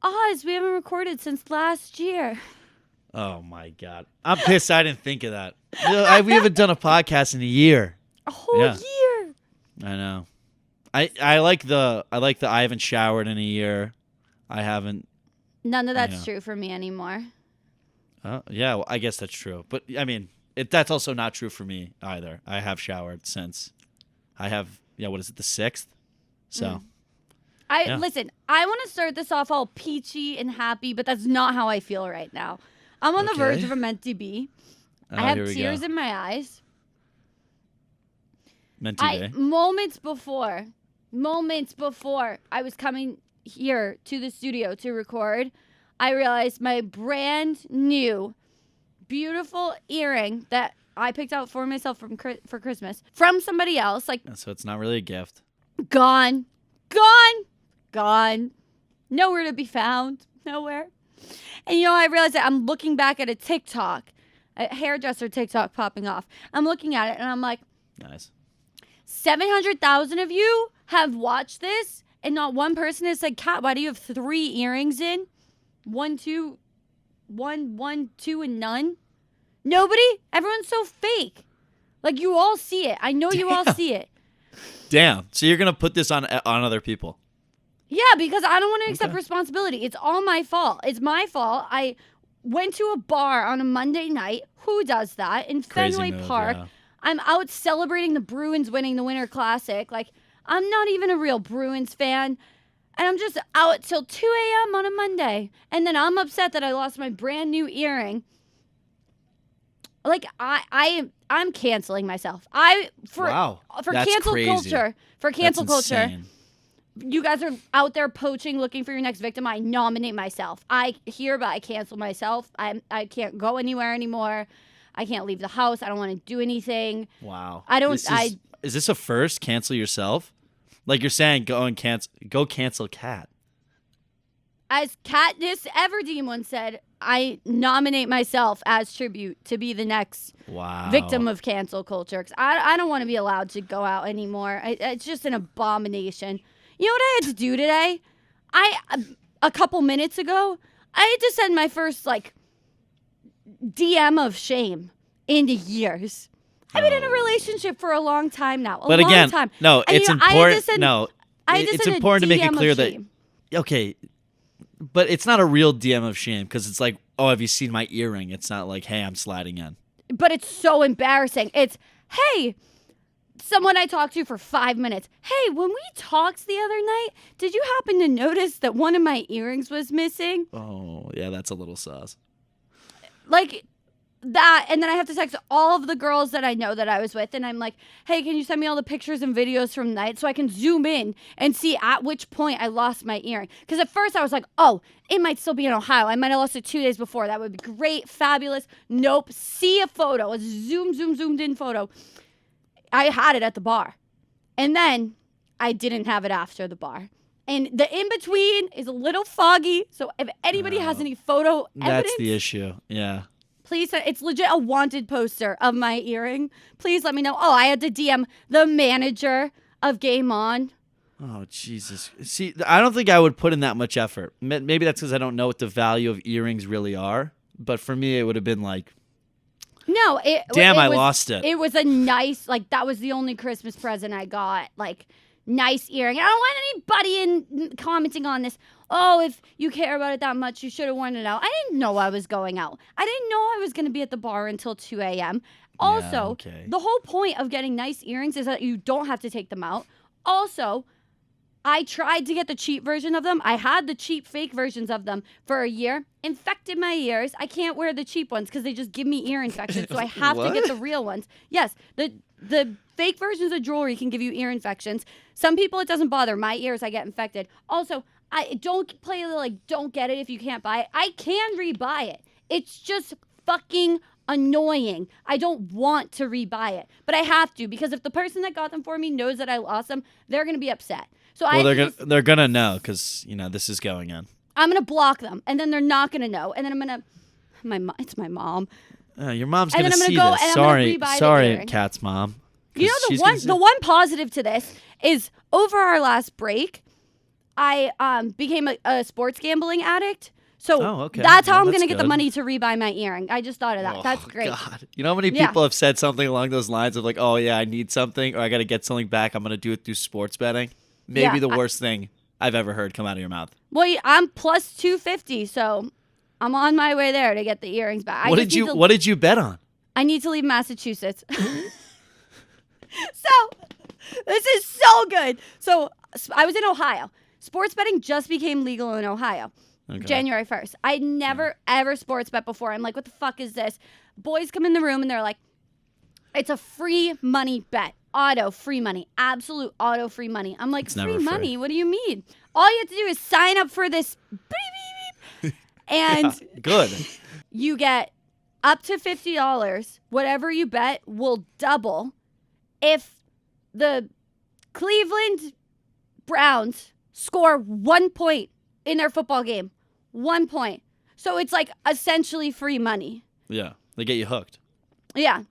Oz, we haven't recorded since last year. Oh my God, I'm pissed. I didn't think of that. We haven't done a podcast in a year. A whole year. I know. I like the I haven't showered in a year. I haven't. None of that's true for me anymore. Yeah, well, I guess that's true. But I mean, that's also not true for me either. I have showered since. I have. Yeah, what is it? The 6th. So. Listen. I want to start this off all peachy and happy, but that's not how I feel right now. I'm on the verge of a meant to be. I have tears in my eyes. Meant to be. Moments before I was coming here to the studio to record, I realized my brand new, beautiful earring that I picked out for myself for Christmas from somebody else, so it's not really a gift. Gone, nowhere to be found, nowhere. And I realized that I'm looking back at a hairdresser TikTok popping off. I'm looking at it and I'm like, nice. 700,000 of you have watched this, and not one person has said, Kat, why do you have 3 earrings in? 1, 2, 1, 2, and none? Nobody? Everyone's so fake. Like, you all see it. I know you all see it. Damn. So you're going to put this on other people? Yeah, because I don't want to accept responsibility. It's all my fault. It's my fault. I went to a bar on a Monday night. Who does that? In Fenway Park. Yeah. I'm out celebrating the Bruins winning the Winter Classic. Like, I'm not even a real Bruins fan. And I'm just out till 2 a.m. on a Monday. And then I'm upset that I lost my brand new earring. Like, I'm canceling myself. For cancel culture. For cancel culture. You guys are out there poaching, looking for your next victim. I nominate myself. I hereby cancel myself. I can't go anywhere anymore. I can't leave the house. I don't want to do anything. Wow. Is this a first? Cancel yourself? Like you're saying, go cancel Kat. As Katniss Everdeen once said, I nominate myself as tribute to be the next victim of cancel culture. 'Cause I don't want to be allowed to go out anymore. It's just an abomination. You know what I had to do today? A couple minutes ago, I had to send my first, DM of shame in years. I've been in a relationship for a long time now. But again, no, it's important. It's important to make it clear that, okay, but it's not a real DM of shame because it's like, oh, have you seen my earring? It's not like, hey, I'm sliding in. But it's so embarrassing. It's, hey, someone I talked to for 5 minutes. Hey, when we talked the other night, did you happen to notice that one of my earrings was missing? Oh, yeah, that's a little sus. Like that, and then I have to text all of the girls that I know that I was with, and I'm like, hey, can you send me all the pictures and videos from the night so I can zoom in and see at which point I lost my earring? Because at first I was like, oh, it might still be in Ohio. I might have lost it 2 days before. That would be great, fabulous. Nope. See a photo, a zoomed in photo. I had it at the bar. And then I didn't have it after the bar. And the in-between is a little foggy, so if anybody has any photo evidence... That's the issue, yeah. Please, it's legit a wanted poster of my earring. Please let me know. Oh, I had to DM the manager of Game On. Oh, Jesus. See, I don't think I would put in that much effort. Maybe that's because I don't know what the value of earrings really are. But for me, it would have been like... No, I lost it. It was a nice, that was the only Christmas present I got. Nice earring. I don't want anybody commenting on this. Oh, if you care about it that much, you should have worn it out. I didn't know I was going out. I didn't know I was going to be at the bar until 2 a.m. Also, The whole point of getting nice earrings is that you don't have to take them out. Also, I tried to get the cheap version of them. I had the cheap fake versions of them for a year. Infected my ears. I can't wear the cheap ones because they just give me ear infections. So I have to get the real ones. Yes, the fake versions of jewelry can give you ear infections. Some people, it doesn't bother. My ears, I get infected. Also, I don't play don't get it if you can't buy it. I can rebuy it. It's just fucking annoying. I don't want to rebuy it, but I have to because if the person that got them for me knows that I lost them, they're going to be upset. So they're going to know because, this is going on. I'm going to block them and then they're not going to know. And then I'm going to, it's my mom. Your mom's going to see this. Sorry, Kat's mom. You know, the one positive to this is over our last break, I became a sports gambling addict. So okay. that's how I'm going to get the money to rebuy my earring. I just thought of that. That's great. God. You know how many people have said something along those lines of like, oh, yeah, I need something or I got to get something back. I'm going to do it through sports betting. Maybe the worst thing I've ever heard come out of your mouth. Well, I'm plus 250, so I'm on my way there to get the earrings back. What did you bet on? I need to leave Massachusetts. So, this is so good. So, I was in Ohio. Sports betting just became legal in Ohio. Okay. January 1st. I'd never, ever sports bet before. I'm like, what the fuck is this? Boys come in the room and they're like, it's a free money bet. Auto free money. Absolute auto free money. I'm like, free money? What do you mean? All you have to do is sign up for this beep, beep, beep. And good. You get up to $50. Whatever you bet will double if the Cleveland Browns score 1 point in their football game. 1 point. So it's like essentially free money. Yeah. They get you hooked. Yeah.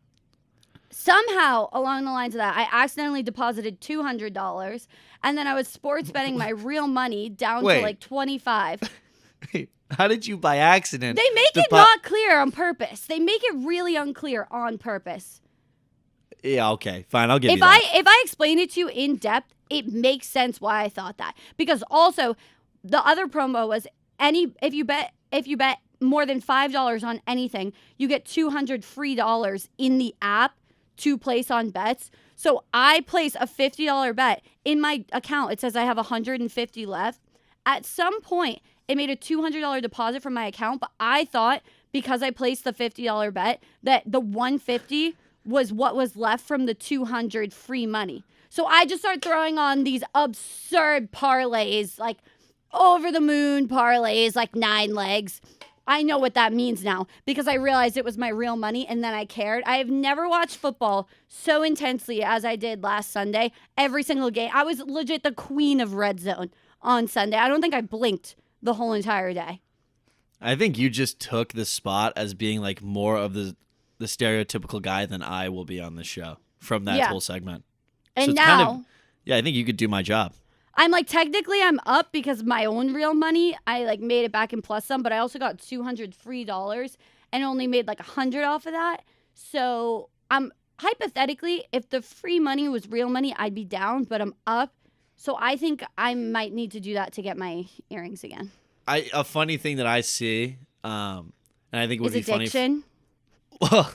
Somehow along the lines of that, I accidentally deposited $200 and then I was sports betting my real money down to like 25. Wait, how did you by accident? They make it not clear on purpose. They make it really unclear on purpose. Yeah, okay. Fine, I'll give you that. If I explain it to you in depth, it makes sense why I thought that. Because also the other promo was if you bet more than $5 on anything, you get $200 free in the app to place on bets. So I place a $50 bet in my account. It says I have $150 left. At some point, it made a $200 deposit from my account, but I thought because I placed the $50 bet that the $150 was what was left from the $200 free money. So I just started throwing on these absurd parlays, like over the moon parlays, like 9 legs. I know what that means now because I realized it was my real money and then I cared. I have never watched football so intensely as I did last Sunday. Every single game. I was legit the queen of red zone on Sunday. I don't think I blinked the whole entire day. I think you just took the spot as being like more of the stereotypical guy than I will be on the show from that whole segment. And so now, I think you could do my job. I'm like, technically I'm up because my own real money, I like made it back in plus some, but I also got $200 free and only made like $100 off of that. So I'm hypothetically, if the free money was real money, I'd be down, but I'm up. So I think I might need to do that to get my earrings again. A funny thing that I see, and I think it would be addiction. Funny. Well,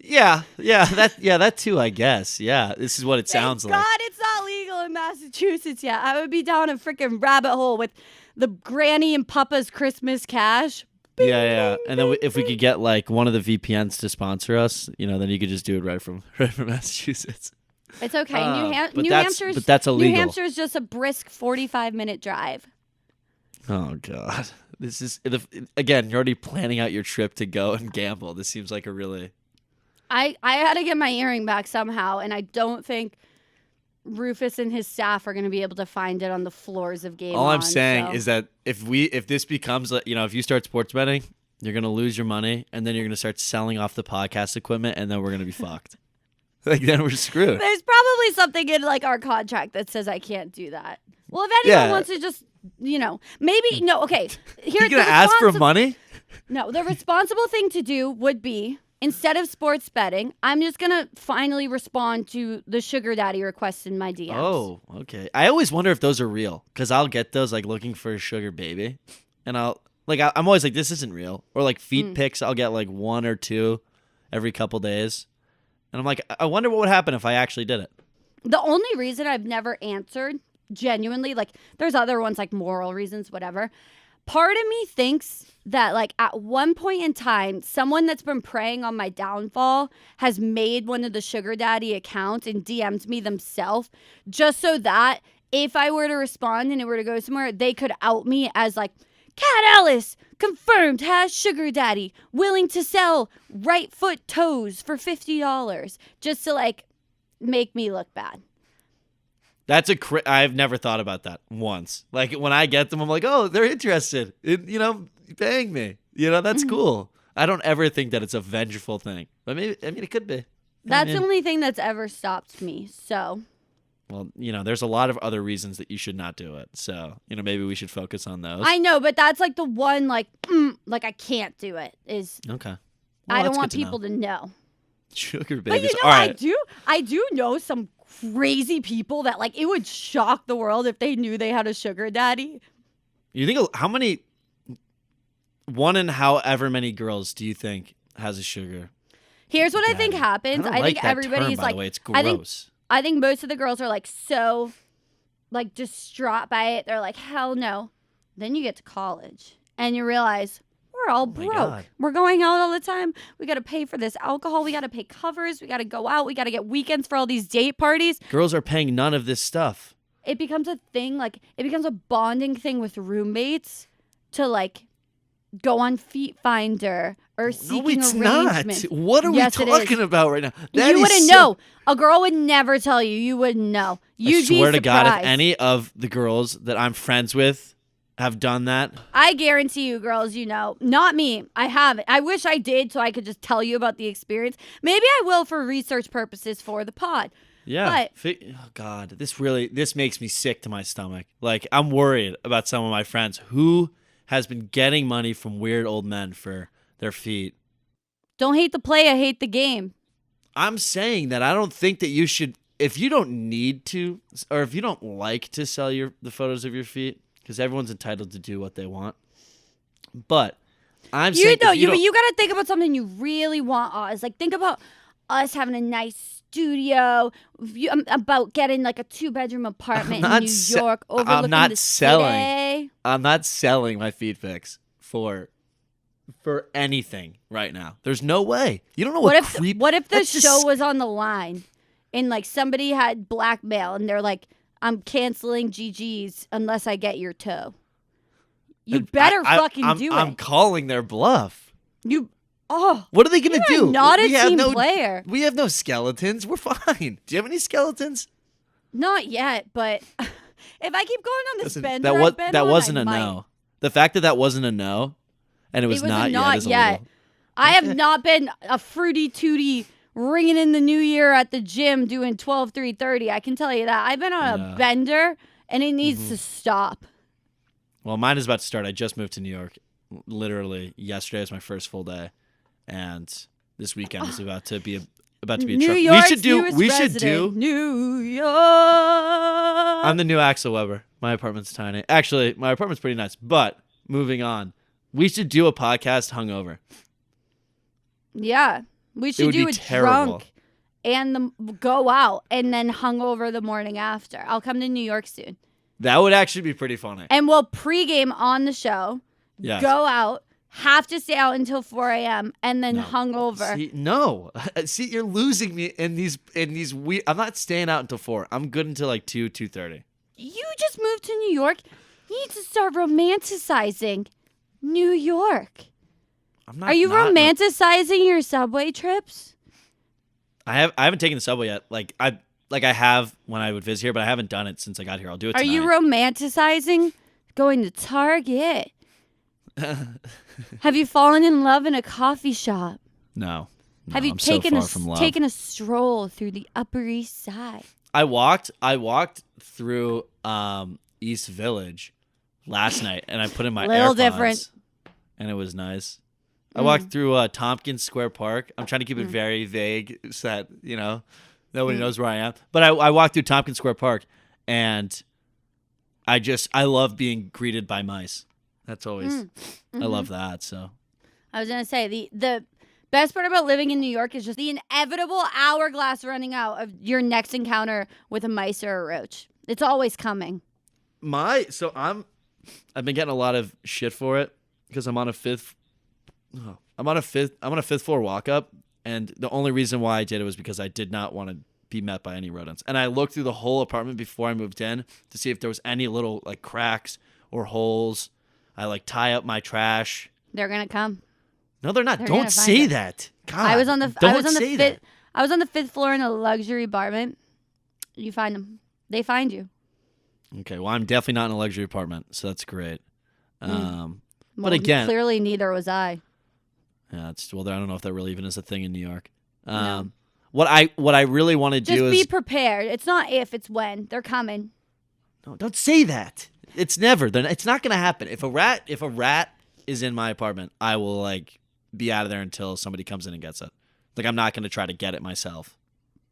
that too, I guess. Yeah, this is what it sounds like. God, it's not legal in Massachusetts yet. I would be down a freaking rabbit hole with the Granny and Papa's Christmas cash. Bing, yeah. Bing, and then if we could get like one of the VPNs to sponsor us, then you could just do it right from Massachusetts. It's okay. New Hampshire is just a brisk 45-minute drive. Oh God, this is again. You're already planning out your trip to go and gamble. This seems like a really. I had to get my earring back somehow, and I don't think Rufus and his staff are going to be able to find it on the floors of Game On. All I'm saying is that if this becomes, if you start sports betting, you're going to lose your money, and then you're going to start selling off the podcast equipment, and then we're going to be fucked. Like, then we're screwed. There's probably something in like our contract that says I can't do that. Well, if anyone wants to just, maybe, no, okay. You're going to ask for money? No, the responsible thing to do would be, instead of sports betting, I'm just going to finally respond to the sugar daddy requests in my DMs. Oh, okay. I always wonder if those are real because I'll get those like looking for a sugar baby. And I'm always like, this isn't real. Or like feet pics, I'll get like 1 or 2 every couple days. And I'm like, I wonder what would happen if I actually did it. The only reason I've never answered, genuinely, like there's other ones like moral reasons, whatever. Part of me thinks that like at one point in time, someone that's been preying on my downfall has made one of the sugar daddy accounts and DM'd me themselves just so that if I were to respond and it were to go somewhere, they could out me as like, Cat Ellis, confirmed, has sugar daddy, willing to sell right foot toes for $50, just to like make me look bad. That's I've never thought about that once. Like when I get them, I'm like, oh, they're interested in, paying me. That's cool. I don't ever think that it's a vengeful thing, but maybe, it could be. That's the only thing that's ever stopped me. So Well, there's a lot of other reasons that you should not do it. So, maybe we should focus on those. I know, but that's like the one, like I can't do it is. Okay. Well, I don't want people to know. Sugar babies. But all right. I do know some crazy people that like it would shock the world if they knew they had a sugar daddy. You think how many? One in however many girls do you think has a sugar? Here's what I think happens. I think everybody's by like, the way. It's gross. I think most of the girls are like so like distraught by it. They're like, hell no. Then you get to college and you realize we're all broke. We're going out all the time. We got to pay for this alcohol. We got to pay covers. We got to go out. We got to get weekends for all these date parties. Girls are paying none of this stuff. It becomes a thing. Like it becomes a bonding thing with roommates to like go on Feet Finder or seeking arrangement. Not. What are we talking about right now? You wouldn't know. A girl would never tell you. You wouldn't know. You'd be surprised. I swear to God, if any of the girls that I'm friends with have done that, I guarantee you, girls, not me. I haven't. I wish I did so I could just tell you about the experience. Maybe I will for research purposes for the pod. Yeah. But, oh God, this makes me sick to my stomach. Like I'm worried about some of my friends who has been getting money from weird old men for their feet. Don't hate the play, I hate the game. I'm saying that I don't think that you should, if you don't need to, or if you don't like to sell the photos of your feet, because everyone's entitled to do what they want. But I'm saying, you got to think about something you really want. Oz. Like think about us having a nice studio, about getting like a 2-bedroom apartment in New York overlooking the city. I'm not selling my feet pics for anything right now. There's no way. You don't know what if the show was on the line and like somebody had blackmail and they're like, I'm canceling GG's unless I get your toe. You better fucking do it. I'm calling their bluff. What are they going to do? Not a team player. We have no skeletons. We're fine. Do you have any skeletons? Not yet, but if I keep going on this bender, that wasn't a no. The fact that wasn't a no, and it was not yet. I have not been a fruity tooty ringing in the new year at the gym doing 12-3-30. I can tell you that. I've been on a bender, and it needs to stop. Well, mine is about to start. I just moved to New York. Literally, yesterday was my first full day. And this weekend is about to be a New trip. York's We should do New York. I'm the new Axel Weber. My apartment's tiny. Actually, my apartment's pretty nice. But moving on, we should do a podcast hungover. Yeah, we should do it drunk and go out and then hungover the morning after. I'll come to New York soon. That would actually be pretty funny. And we'll pregame on the show. Yes. Go out. Have to stay out until 4 a.m. and then hungover. See, you're losing me in these weird. I'm not staying out until 4. I'm good until like 2:30. You just moved to New York. You need to start romanticizing New York. Are you romanticizing your subway trips? I haven't taken the subway yet. Like I have when I would visit here, but I haven't done it since I got here. I'll do it tonight. Are you romanticizing going to Target? Have you fallen in love in a coffee shop? No. Have you taken a stroll through the Upper East Side? I walked through East Village last night, and I put in my AirPods. Different. And it was nice. I walked through Tompkins Square Park. I'm trying to keep it very vague so that, nobody knows where I am. But I walked through Tompkins Square Park, and I love being greeted by mice. That's always, I love that. So I was going to say the best part about living in New York is just the inevitable hourglass running out of your next encounter with a mice or a roach. It's always coming. I've been getting a lot of shit for it because I'm on a fifth floor walk up. And the only reason why I did it was because I did not want to be met by any rodents. And I looked through the whole apartment before I moved in to see if there was any little like cracks or holes. I like tie up my trash. They're gonna come. No, they're not. Don't say that. God, I was on the fifth floor in a luxury apartment. You find them. They find you. Okay. Well, I'm definitely not in a luxury apartment, so that's great. But again, clearly neither was I. Yeah. I don't know if that really even is a thing in New York. No. What I really want to do is just be prepared. It's not if, it's when. They're coming. No, don't say that. It's never. It's not going to happen. If a rat is in my apartment, I will like be out of there until somebody comes in and gets it. Like I'm not going to try to get it myself.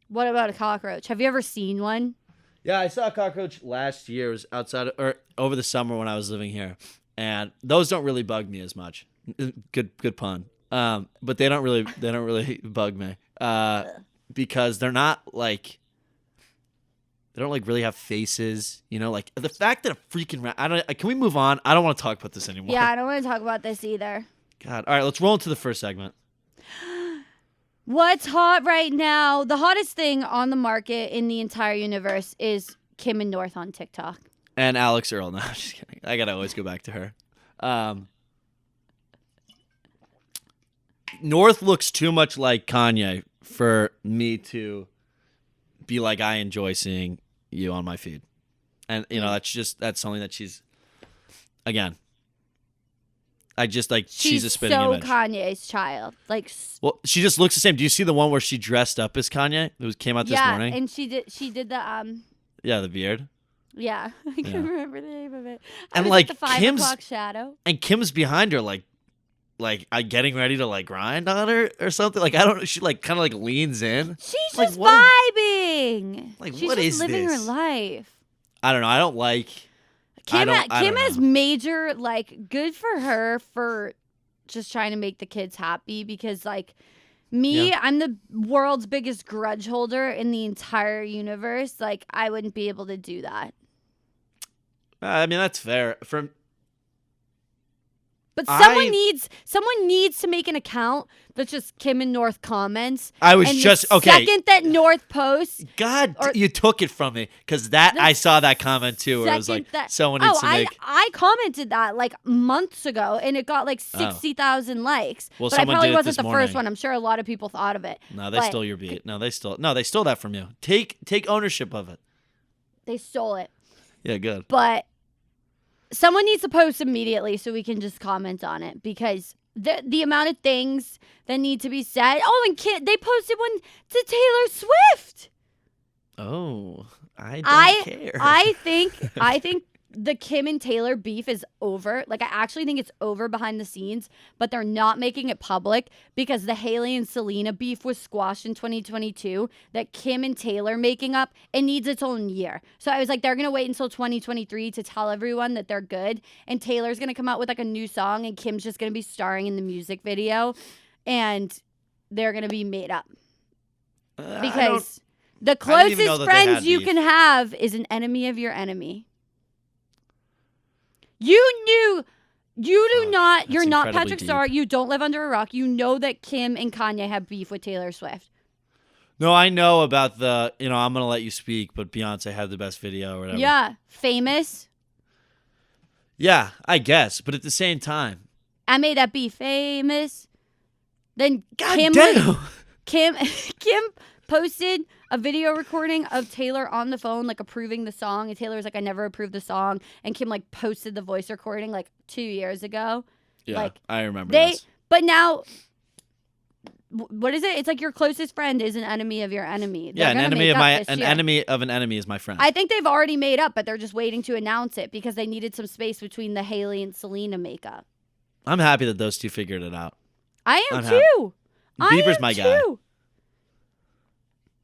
What about a cockroach? Have you ever seen one? Yeah, I saw a cockroach last year. It was outside or over the summer when I was living here, and those don't really bug me as much. Good pun. But they don't really bug me. Because they're not like. They don't like really have faces, you know. Like the fact that a freaking rat. Can we move on? I don't want to talk about this anymore. Yeah, I don't want to talk about this either. God. All right, let's roll into the first segment. What's hot right now? The hottest thing on the market in the entire universe is Kim and North on TikTok. And Alex Earl. No, I'm just kidding. I gotta always go back to her. North looks too much like Kanye for me to be like, I enjoy seeing you on my feed. And, you know, that's something that she's, again, I just like, she's a spitting image. She's so Kanye's child. Like, well, she just looks the same. Do you see the one where she dressed up as Kanye? It came out this morning. Yeah, and she did the, yeah, the beard. Yeah, I can't remember the name of it. And like, the 5 o'clock shadow. And Kim's behind her, like getting ready to like grind on her or something. Like I don't know. She like kind of like leans in. She's just vibing. Like she's what just is living this? Her life. I don't know. I don't like. Kim has major like good for her for just trying to make the kids happy because like me, I'm the world's biggest grudge holder in the entire universe. Like I wouldn't be able to do that. I mean that's fair. But someone needs to make an account that's just Kim and North comments. I was just okay. Second that North posts. God, you took it from me because I saw that comment too, where it was like someone needs to make. I commented that like months ago, and it got like 60,000 likes. Well, but I probably wasn't the morning. First one. I'm sure a lot of people thought of it. No, they stole your beat. No, they stole that from you. Take ownership of it. They stole it. Yeah, good. But. Someone needs to post immediately so we can just comment on it because the amount of things that need to be said. Oh, and they posted one to Taylor Swift. Oh, I don't care. I think the Kim and Taylor beef is over. Like, I actually think it's over behind the scenes, but they're not making it public because the Hailey and Selena beef was squashed in 2022. That Kim and Taylor making up, it needs its own year. So I was like, they're going to wait until 2023 to tell everyone that they're good. And Taylor's going to come out with like a new song and Kim's just going to be starring in the music video. And they're going to be made up. Because the closest friends you can have is an enemy of your enemy. You're not Patrick Star. You don't live under a rock. You know that Kim and Kanye have beef with Taylor Swift. No, I know about I'm going to let you speak, but Beyonce had the best video or whatever. Yeah. Famous. Yeah, I guess. But at the same time. I made that beef famous. Then Kim posted a video recording of Taylor on the phone, like approving the song. And Taylor was like, I never approved the song. And Kim like posted the voice recording like 2 years ago. Yeah, like, I remember this. But now, what is it? It's like your closest friend is an enemy of your enemy. Yeah, an enemy of an enemy is my friend. I think they've already made up, but they're just waiting to announce it because they needed some space between the Hailey and Selena makeup. I'm happy that those two figured it out. I am too. Bieber's my guy.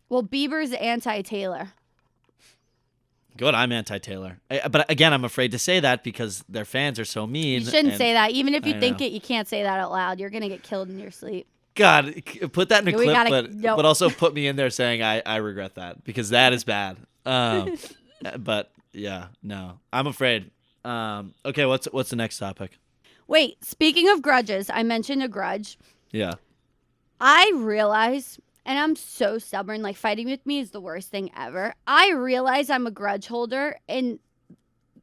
Well, Bieber's anti-Taylor. Good, I'm anti-Taylor. But again, I'm afraid to say that because their fans are so mean. You shouldn't say that. Even if you think it, you can't say that out loud. You're going to get killed in your sleep. God, put that in a clip, but also put me in there saying I regret that because that is bad. But yeah, no, I'm afraid. Okay, what's the next topic? Wait, speaking of grudges, I mentioned a grudge. Yeah. I realize... And I'm so stubborn. Like, fighting with me is the worst thing ever. I realize I'm a grudge holder in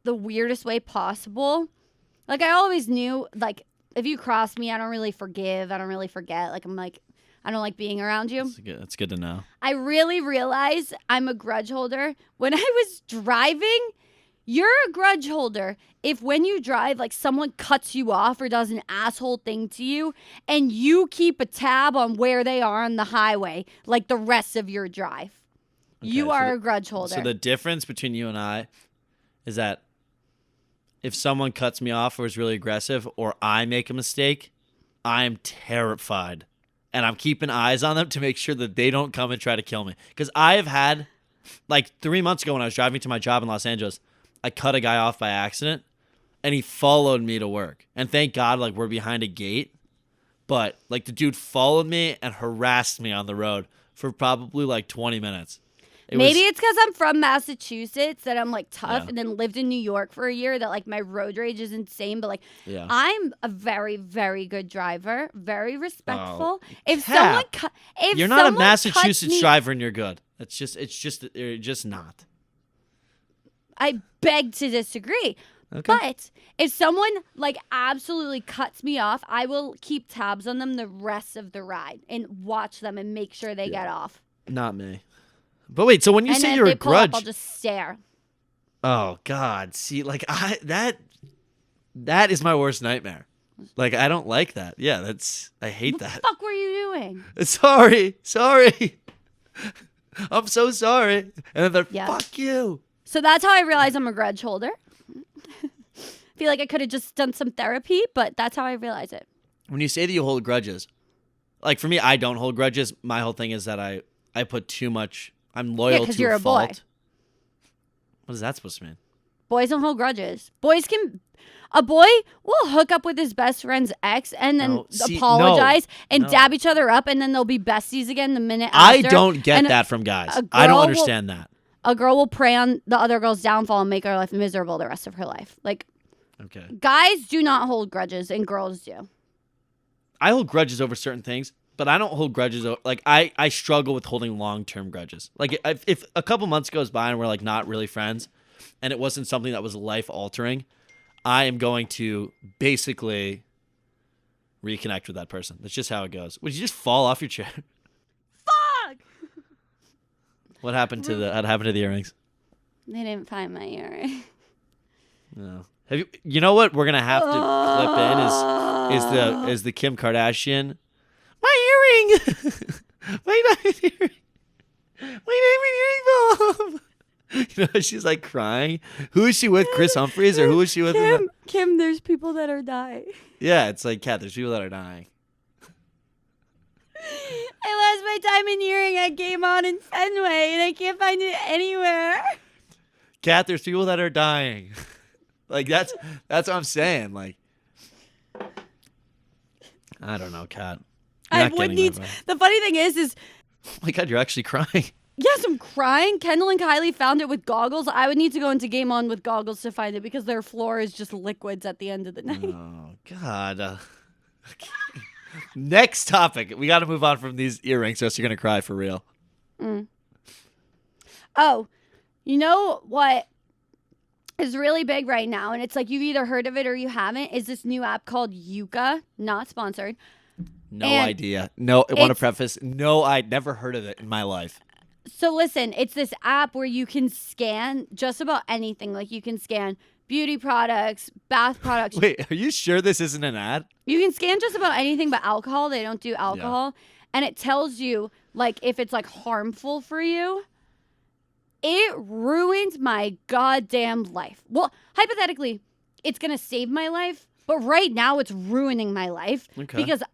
the weirdest way possible. Like, I always knew, like, if you cross me, I don't really forgive. I don't really forget. Like, I don't like being around you. That's good to know. I really realize I'm a grudge holder. When I was driving, You're a grudge holder if when you drive, like someone cuts you off or does an asshole thing to you and you keep a tab on where they are on the highway like the rest of your drive. Okay, you are a grudge holder. So the difference between you and I is that if someone cuts me off or is really aggressive or I make a mistake, I'm terrified. And I'm keeping eyes on them to make sure that they don't come and try to kill me. Because I have had, like 3 months ago when I was driving to my job in Los Angeles, I cut a guy off by accident, and he followed me to work. And thank God, like, we're behind a gate. But, like, the dude followed me and harassed me on the road for probably, like, 20 minutes. Maybe it's because I'm from Massachusetts that I'm, like, tough and then lived in New York for a year that, like, my road rage is insane. But, like, I'm a very, very good driver, very respectful. If someone You're not a Massachusetts driver and you're good. It's just not. I beg to disagree. Okay. But if someone like absolutely cuts me off, I will keep tabs on them the rest of the ride and watch them and make sure they get off. Not me. But wait, so when you say you're a grudge, I'll just stare. Oh God! See, like that is my worst nightmare. Like I don't like that. Yeah, I hate that. What the fuck were you doing? Sorry. I'm so sorry. And then they're fuck you. So that's how I realize I'm a grudge holder. Feel like I could have just done some therapy, but that's how I realize it. When you say that you hold grudges, like for me, I don't hold grudges. My whole thing is that I put too much. I'm loyal to you're a fault. Boy. What is that supposed to mean? Boys don't hold grudges. A boy will hook up with his best friend's ex and then apologize and dab each other up, and then they'll be besties again the minute after. I don't get that from guys. I don't understand that. A girl will prey on the other girl's downfall and make her life miserable the rest of her life. Like, okay, guys do not hold grudges, and girls do. I hold grudges over certain things, but I don't hold grudges. Like, I struggle with holding long-term grudges. Like, if a couple months goes by and we're, like, not really friends, and it wasn't something that was life-altering, I am going to basically reconnect with that person. That's just how it goes. Would you just fall off your chair? Fuck! What happened to the earrings? They didn't find my earring. No. You know what we're gonna have to clip in is the Kim Kardashian. My earring. My diamond earring. My diamond earring, Mom. You know, she's like crying. Who is she with? Chris Humphries, or who is she with? Kim, there's people that are dying. Yeah, it's like, Kat, there's people that are dying. I lost my diamond earring at Game On in Fenway, and I can't find it anywhere. Kat, there's people that are dying. Like, that's what I'm saying. Like, I don't know, Kat. The funny thing is oh my God, you're actually crying. Yes, I'm crying. Kendall and Kylie found it with goggles. I would need to go into Game On with goggles to find it because their floor is just liquids at the end of the night. Oh, God. Okay. Next topic. We got to move on from these earrings or else you're going to cry for real. Oh, you know what is really big right now? And it's like you've either heard of it or you haven't. Is this new app called Yuka. Not sponsored. No idea. No, I want to preface. No, I'd never heard of it in my life. So listen, it's this app where you can scan just about anything. Like you can scan beauty products, bath products. Wait, are you sure this isn't an ad? You can scan just about anything but alcohol. They don't do alcohol. Yeah. And it tells you like if it's like harmful for you. It ruins my goddamn life. Well, hypothetically, it's going to save my life. But right now it's ruining my life because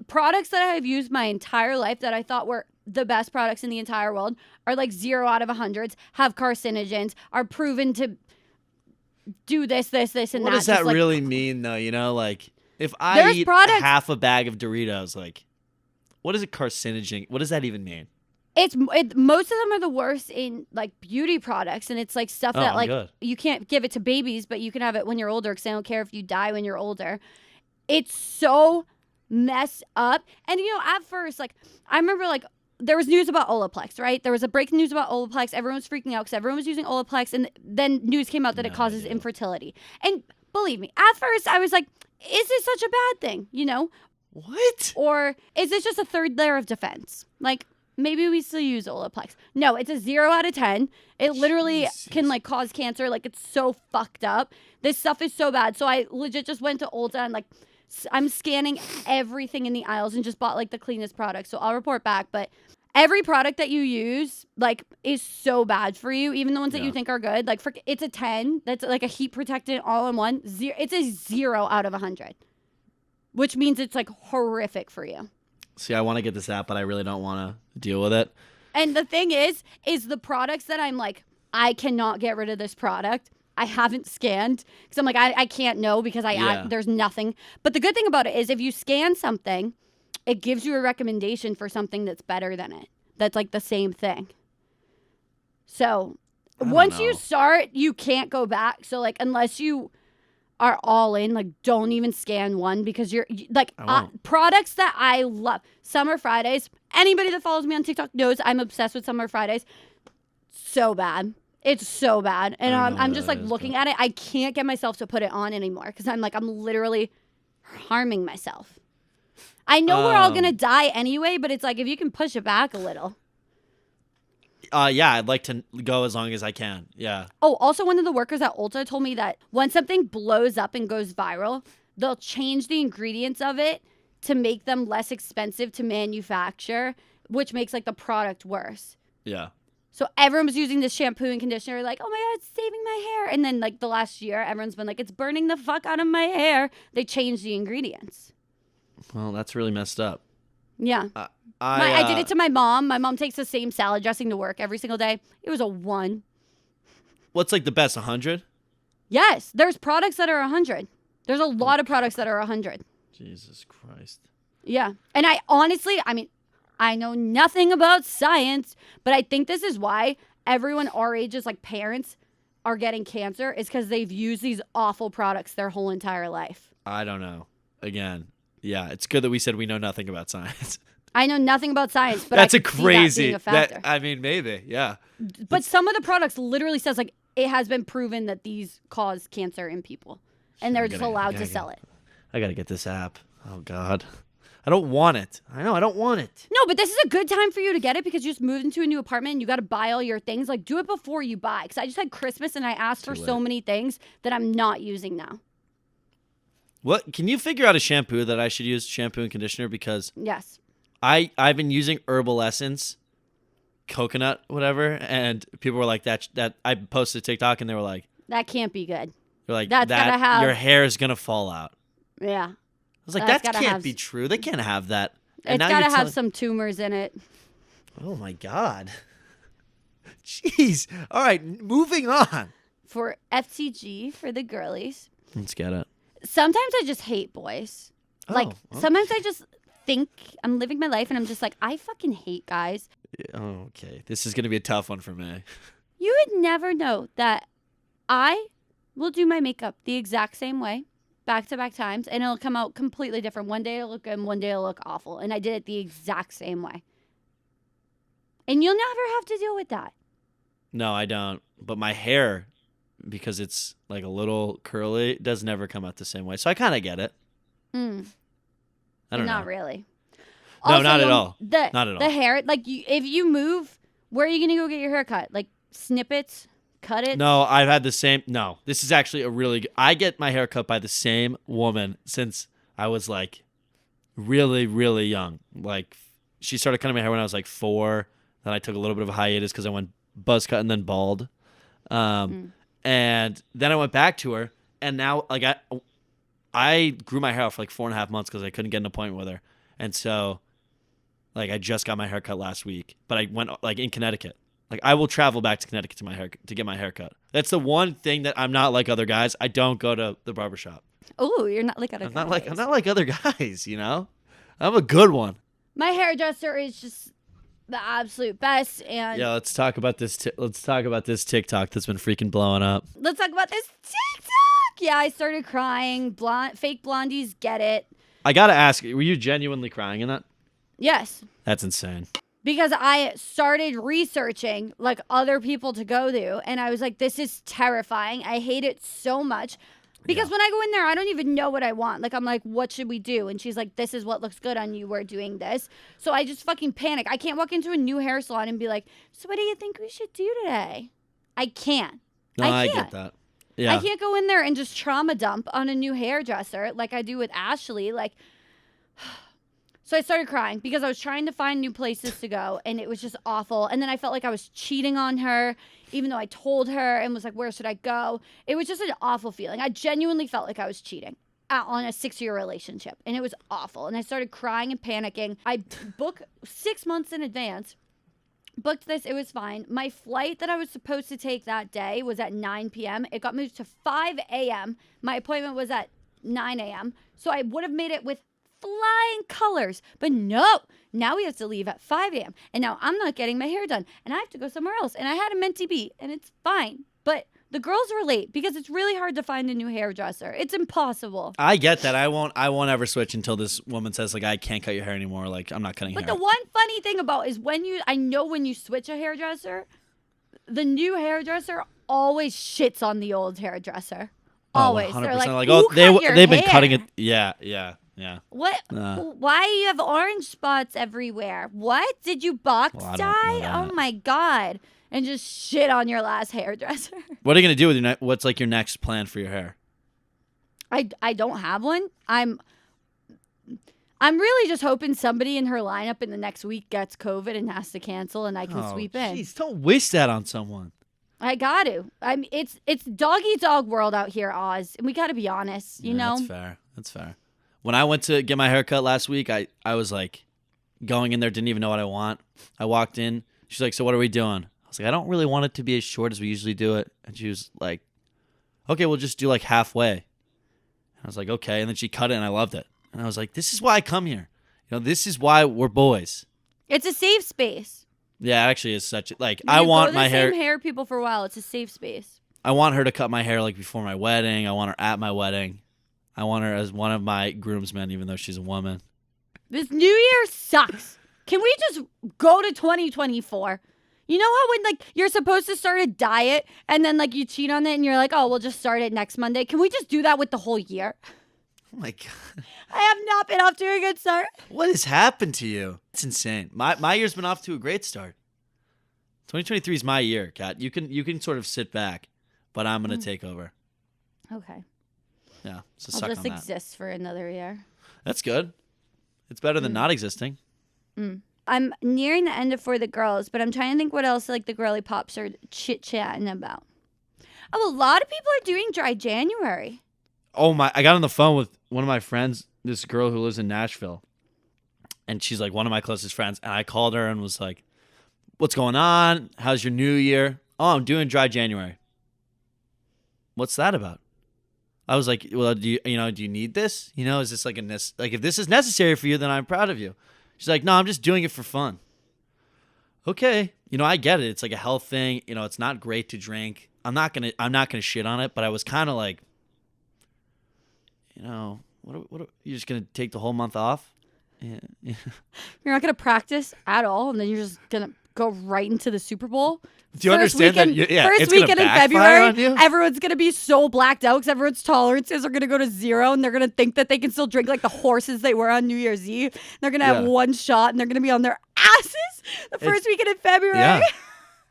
products that I have used my entire life that I thought were the best products in the entire world are like 0 out of 100s, have carcinogens, are proven to do this, and that. What does that really mean, though? You know, like if I eat half a bag of Doritos, like what is a carcinogen? What does that even mean? Most of them are the worst in like beauty products, and it's like stuff that like you can't give it to babies, but you can have it when you're older because they don't care if you die when you're older. It's so messed up. And you know, at first, like I remember like there was news about Olaplex, right? There was a breaking news about Olaplex. Everyone was freaking out because everyone was using Olaplex, and then news came out that it causes infertility. And believe me, at first I was like, is this such a bad thing? You know? What? Or is this just a third layer of defense? Like, maybe we still use Olaplex. No, it's a 0 out of 10. It literally can like cause cancer. Like it's so fucked up. This stuff is so bad. So I legit just went to Ulta and like I'm scanning everything in the aisles and just bought like the cleanest product. So I'll report back. But every product that you use like is so bad for you. Even the ones that you think are good. Like it's a 10. That's like a heat protectant all in one. It's a 0 out of 100, which means it's like horrific for you. See, I want to get this app, but I really don't want to deal with it. And the thing is the products that I'm like, I cannot get rid of this product. I haven't scanned because I'm like, I can't know because there's nothing. But the good thing about it is if you scan something, it gives you a recommendation for something that's better than it. That's like the same thing. So once you start, you can't go back. So like, unless you are all in, like don't even scan one because you're like products that I love. Summer Fridays. Anybody that follows me on TikTok knows I'm obsessed with Summer Fridays. So bad. It's so bad. And I'm just like looking at it. I can't get myself to put it on anymore because I'm literally harming myself. I know we're all going to die anyway, but it's like if you can push it back a little. Yeah, I'd like to go as long as I can. Yeah. Oh, also one of the workers at Ulta told me that when something blows up and goes viral, they'll change the ingredients of it to make them less expensive to manufacture, which makes like the product worse. Yeah. So everyone was using this shampoo and conditioner like, oh my God, it's saving my hair. And then like the last year, everyone's been like, it's burning the fuck out of my hair. They changed the ingredients. Well, that's really messed up. Yeah. I did it to my mom. My mom takes the same salad dressing to work every single day. It was a 1. What's like the best, 100? Yes. There's products that are 100. There's a lot of products that are 100. Jesus Christ. Yeah. And I honestly, I know nothing about science, but I think this is why everyone our age is like parents are getting cancer is because they've used these awful products their whole entire life. I don't know. Again, yeah, it's good that we said we know nothing about science. I know nothing about science, but that's I can crazy. See that being a factor. Maybe, yeah. But some of the products literally says like it has been proven that these cause cancer in people, and they're just allowed to sell it. I gotta get this app. Oh God, I don't want it. I know I don't want it. No, but this is a good time for you to get it because you just moved into a new apartment and you got to buy all your things. Like do it before you buy, because I just had Christmas and I asked for so many things that I'm not using now. What? Can you figure out a shampoo that I should use, shampoo and conditioner? Because yes. I've been using Herbal Essence, coconut, whatever, and people were like that I posted TikTok and they were like, that can't be good. They're like, your hair is gonna fall out. Yeah. I was like, that can't be true. They can't have that. And it's gotta have some tumors in it. Oh my God. Jeez. All right, moving on. For FTG, for the girlies. Let's get it. Sometimes I just hate boys. Sometimes I just think I'm living my life and I'm just like, I fucking hate guys. Oh, okay. This is going to be a tough one for me. You would never know that I will do my makeup the exact same way, back-to-back times, and it'll come out completely different. One day it'll look good and one day it'll look awful. And I did it the exact same way. And you'll never have to deal with that. No, I don't. But my hair, because it's like a little curly, does never come out the same way. So I kind of get it. I don't know. Not really. No, also, not at all. Not at all. The hair, like, if you move, where are you going to go get your hair cut? Like, snippets? Cut it? No, I've had the same. No, this is actually a really good. I get my hair cut by the same woman since I was, like, really, really young. Like, she started cutting my hair when I was, like, 4. Then I took a little bit of a hiatus because I went buzz cut and then bald. And then I went back to her, and now, like, I grew my hair out for like 4.5 months because I couldn't get an appointment with her. And so, like, I just got my hair cut last week, but I went like in Connecticut. Like, I will travel back to Connecticut to get my hair cut. That's the one thing that I'm not like other guys. I don't go to the barbershop. Oh, you're not like other guys. I'm not like other guys, you know? I'm a good one. My hairdresser is just the absolute best. And yeah, let's talk about this TikTok that's been freaking blowing up. Let's talk about this TikTok. Yeah, I started crying. Fake blondies get it. I gotta ask, were you genuinely crying in that? Yes. That's insane. Because I started researching like other people to go to, and I was like, this is terrifying. I hate it so much. Because when I go in there, I don't even know what I want. Like, I'm like, what should we do? And she's like, this is what looks good on you. We're doing this. So I just fucking panic. I can't walk into a new hair salon and be like, so what do you think we should do today? I can't. No, I get that. Yeah. I can't go in there and just trauma dump on a new hairdresser like I do with Ashley. Like, so I started crying because I was trying to find new places to go, and it was just awful. And then I felt like I was cheating on her, even though I told her and was like, where should I go? It was just an awful feeling. I genuinely felt like I was cheating on a 6-year relationship, and it was awful. And I started crying and panicking. I booked 6 months in advance. Booked this. It was fine. My flight that I was supposed to take that day was at 9 p.m. It got moved to 5 a.m. My appointment was at 9 a.m. So I would have made it with flying colors. But no, now we have to leave at 5 a.m. And now I'm not getting my hair done. And I have to go somewhere else. And I had a mentee be, and it's fine. But the girls were late because it's really hard to find a new hairdresser. It's impossible. I get that. I won't ever switch until this woman says, like, I can't cut your hair anymore. Like, I'm not cutting hair. But the one funny thing about is I know when you switch a hairdresser, the new hairdresser always shits on the old hairdresser. Always. 100%. They're like, they've been cutting it. Yeah. What? Why you have orange spots everywhere? What? Did you box dye? Oh my God. And just shit on your last hairdresser. What are you going to do with what's like your next plan for your hair? I don't have one. I'm really just hoping somebody in her lineup in the next week gets COVID and has to cancel, and I can sweep in. Jeez, don't wish that on someone. I got to. I mean, it's dog eat dog world out here, Oz, and we got to be honest. You know. That's fair. When I went to get my hair cut last week, I was like going in there, didn't even know what I want. I walked in. She's like, "So what are we doing?" I was like, I don't really want it to be as short as we usually do it. And she was like, okay, we'll just do like halfway. And I was like, okay. And then she cut it and I loved it. And I was like, this is why I come here. You know, this is why we're boys. It's a safe space. Yeah, it actually is such like I want my hair. Same hair people for a while. It's a safe space. I want her to cut my hair like before my wedding. I want her at my wedding. I want her as one of my groomsmen, even though she's a woman. This new year sucks. Can we just go to 2024? You know how when like you're supposed to start a diet and then like you cheat on it and you're like, oh, we'll just start it next Monday. Can we just do that with the whole year? Oh my God. I have not been off to a good start. What has happened to you? It's insane. My year's been off to a great start. 2023 is my year, Kat. You can sort of sit back, but I'm gonna take over. Okay. Yeah. So I'll just exist for another year. That's good. It's better than not existing. I'm nearing the end of For the Girls, but I'm trying to think what else like the girly pops are chit-chatting about. Oh, a lot of people are doing dry January. Oh my! I got on the phone with one of my friends, this girl who lives in Nashville, and she's like one of my closest friends. And I called her and was like, "What's going on? How's your new year?" "Oh, I'm doing dry January." "What's that about?" I was like, "Well, do you need this? You know, is this like if this is necessary for you, then I'm proud of you." She's like, "No, I'm just doing it for fun." Okay, I get it. It's like a health thing. It's not great to drink. I'm not gonna shit on it, but I was kind of like, what? You're just gonna take the whole month off? Yeah. You're not gonna practice at all, and then you're just gonna go right into the Super Bowl. Do you understand that? First weekend in February, everyone's going to be so blacked out because everyone's tolerances are going to go to 0, and they're going to think that they can still drink like the horses they were on New Year's Eve. They're going to have one shot, and they're going to be on their asses the first weekend in February. Yeah.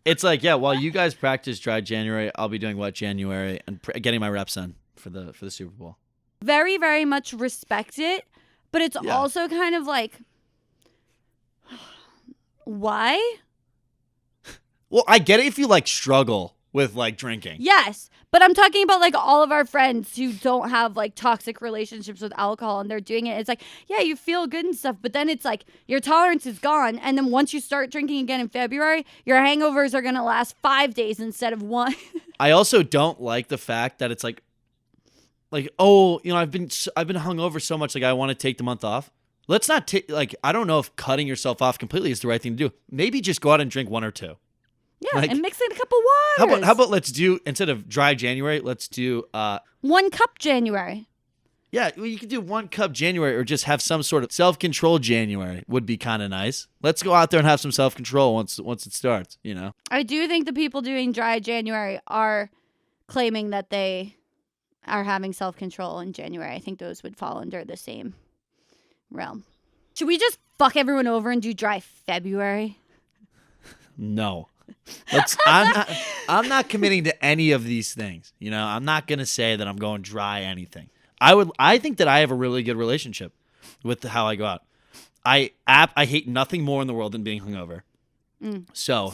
It's like, while you guys practice dry January, I'll be doing wet January and getting my reps in for the Super Bowl. Very, very much respect it, but it's also kind of like, why? Well, I get it if you like struggle with like drinking. Yes, but I'm talking about like all of our friends who don't have like toxic relationships with alcohol and they're doing it. It's like, yeah, you feel good and stuff, but then it's like your tolerance is gone. And then once you start drinking again in February, your hangovers are going to last 5 days instead of 1. I also don't like the fact that it's like, oh, I've been hungover so much, like I want to take the month off. Let's not take, I don't know if cutting yourself off completely is the right thing to do. Maybe just go out and drink 1 or 2. Yeah, and mix in a couple waters. How about let's do, instead of dry January, let's do 1 cup January. Yeah, well, you could do 1 cup January, or just have some sort of self-control January would be kind of nice. Let's go out there and have some self-control once it starts, I do think the people doing dry January are claiming that they are having self-control in January. I think those would fall under the same realm. Should we just fuck everyone over and do dry February? No. I'm not committing to any of these things. You know, I'm not gonna say that I'm going dry anything. I think that I have a really good relationship with how I go out. I hate nothing more in the world than being hungover. So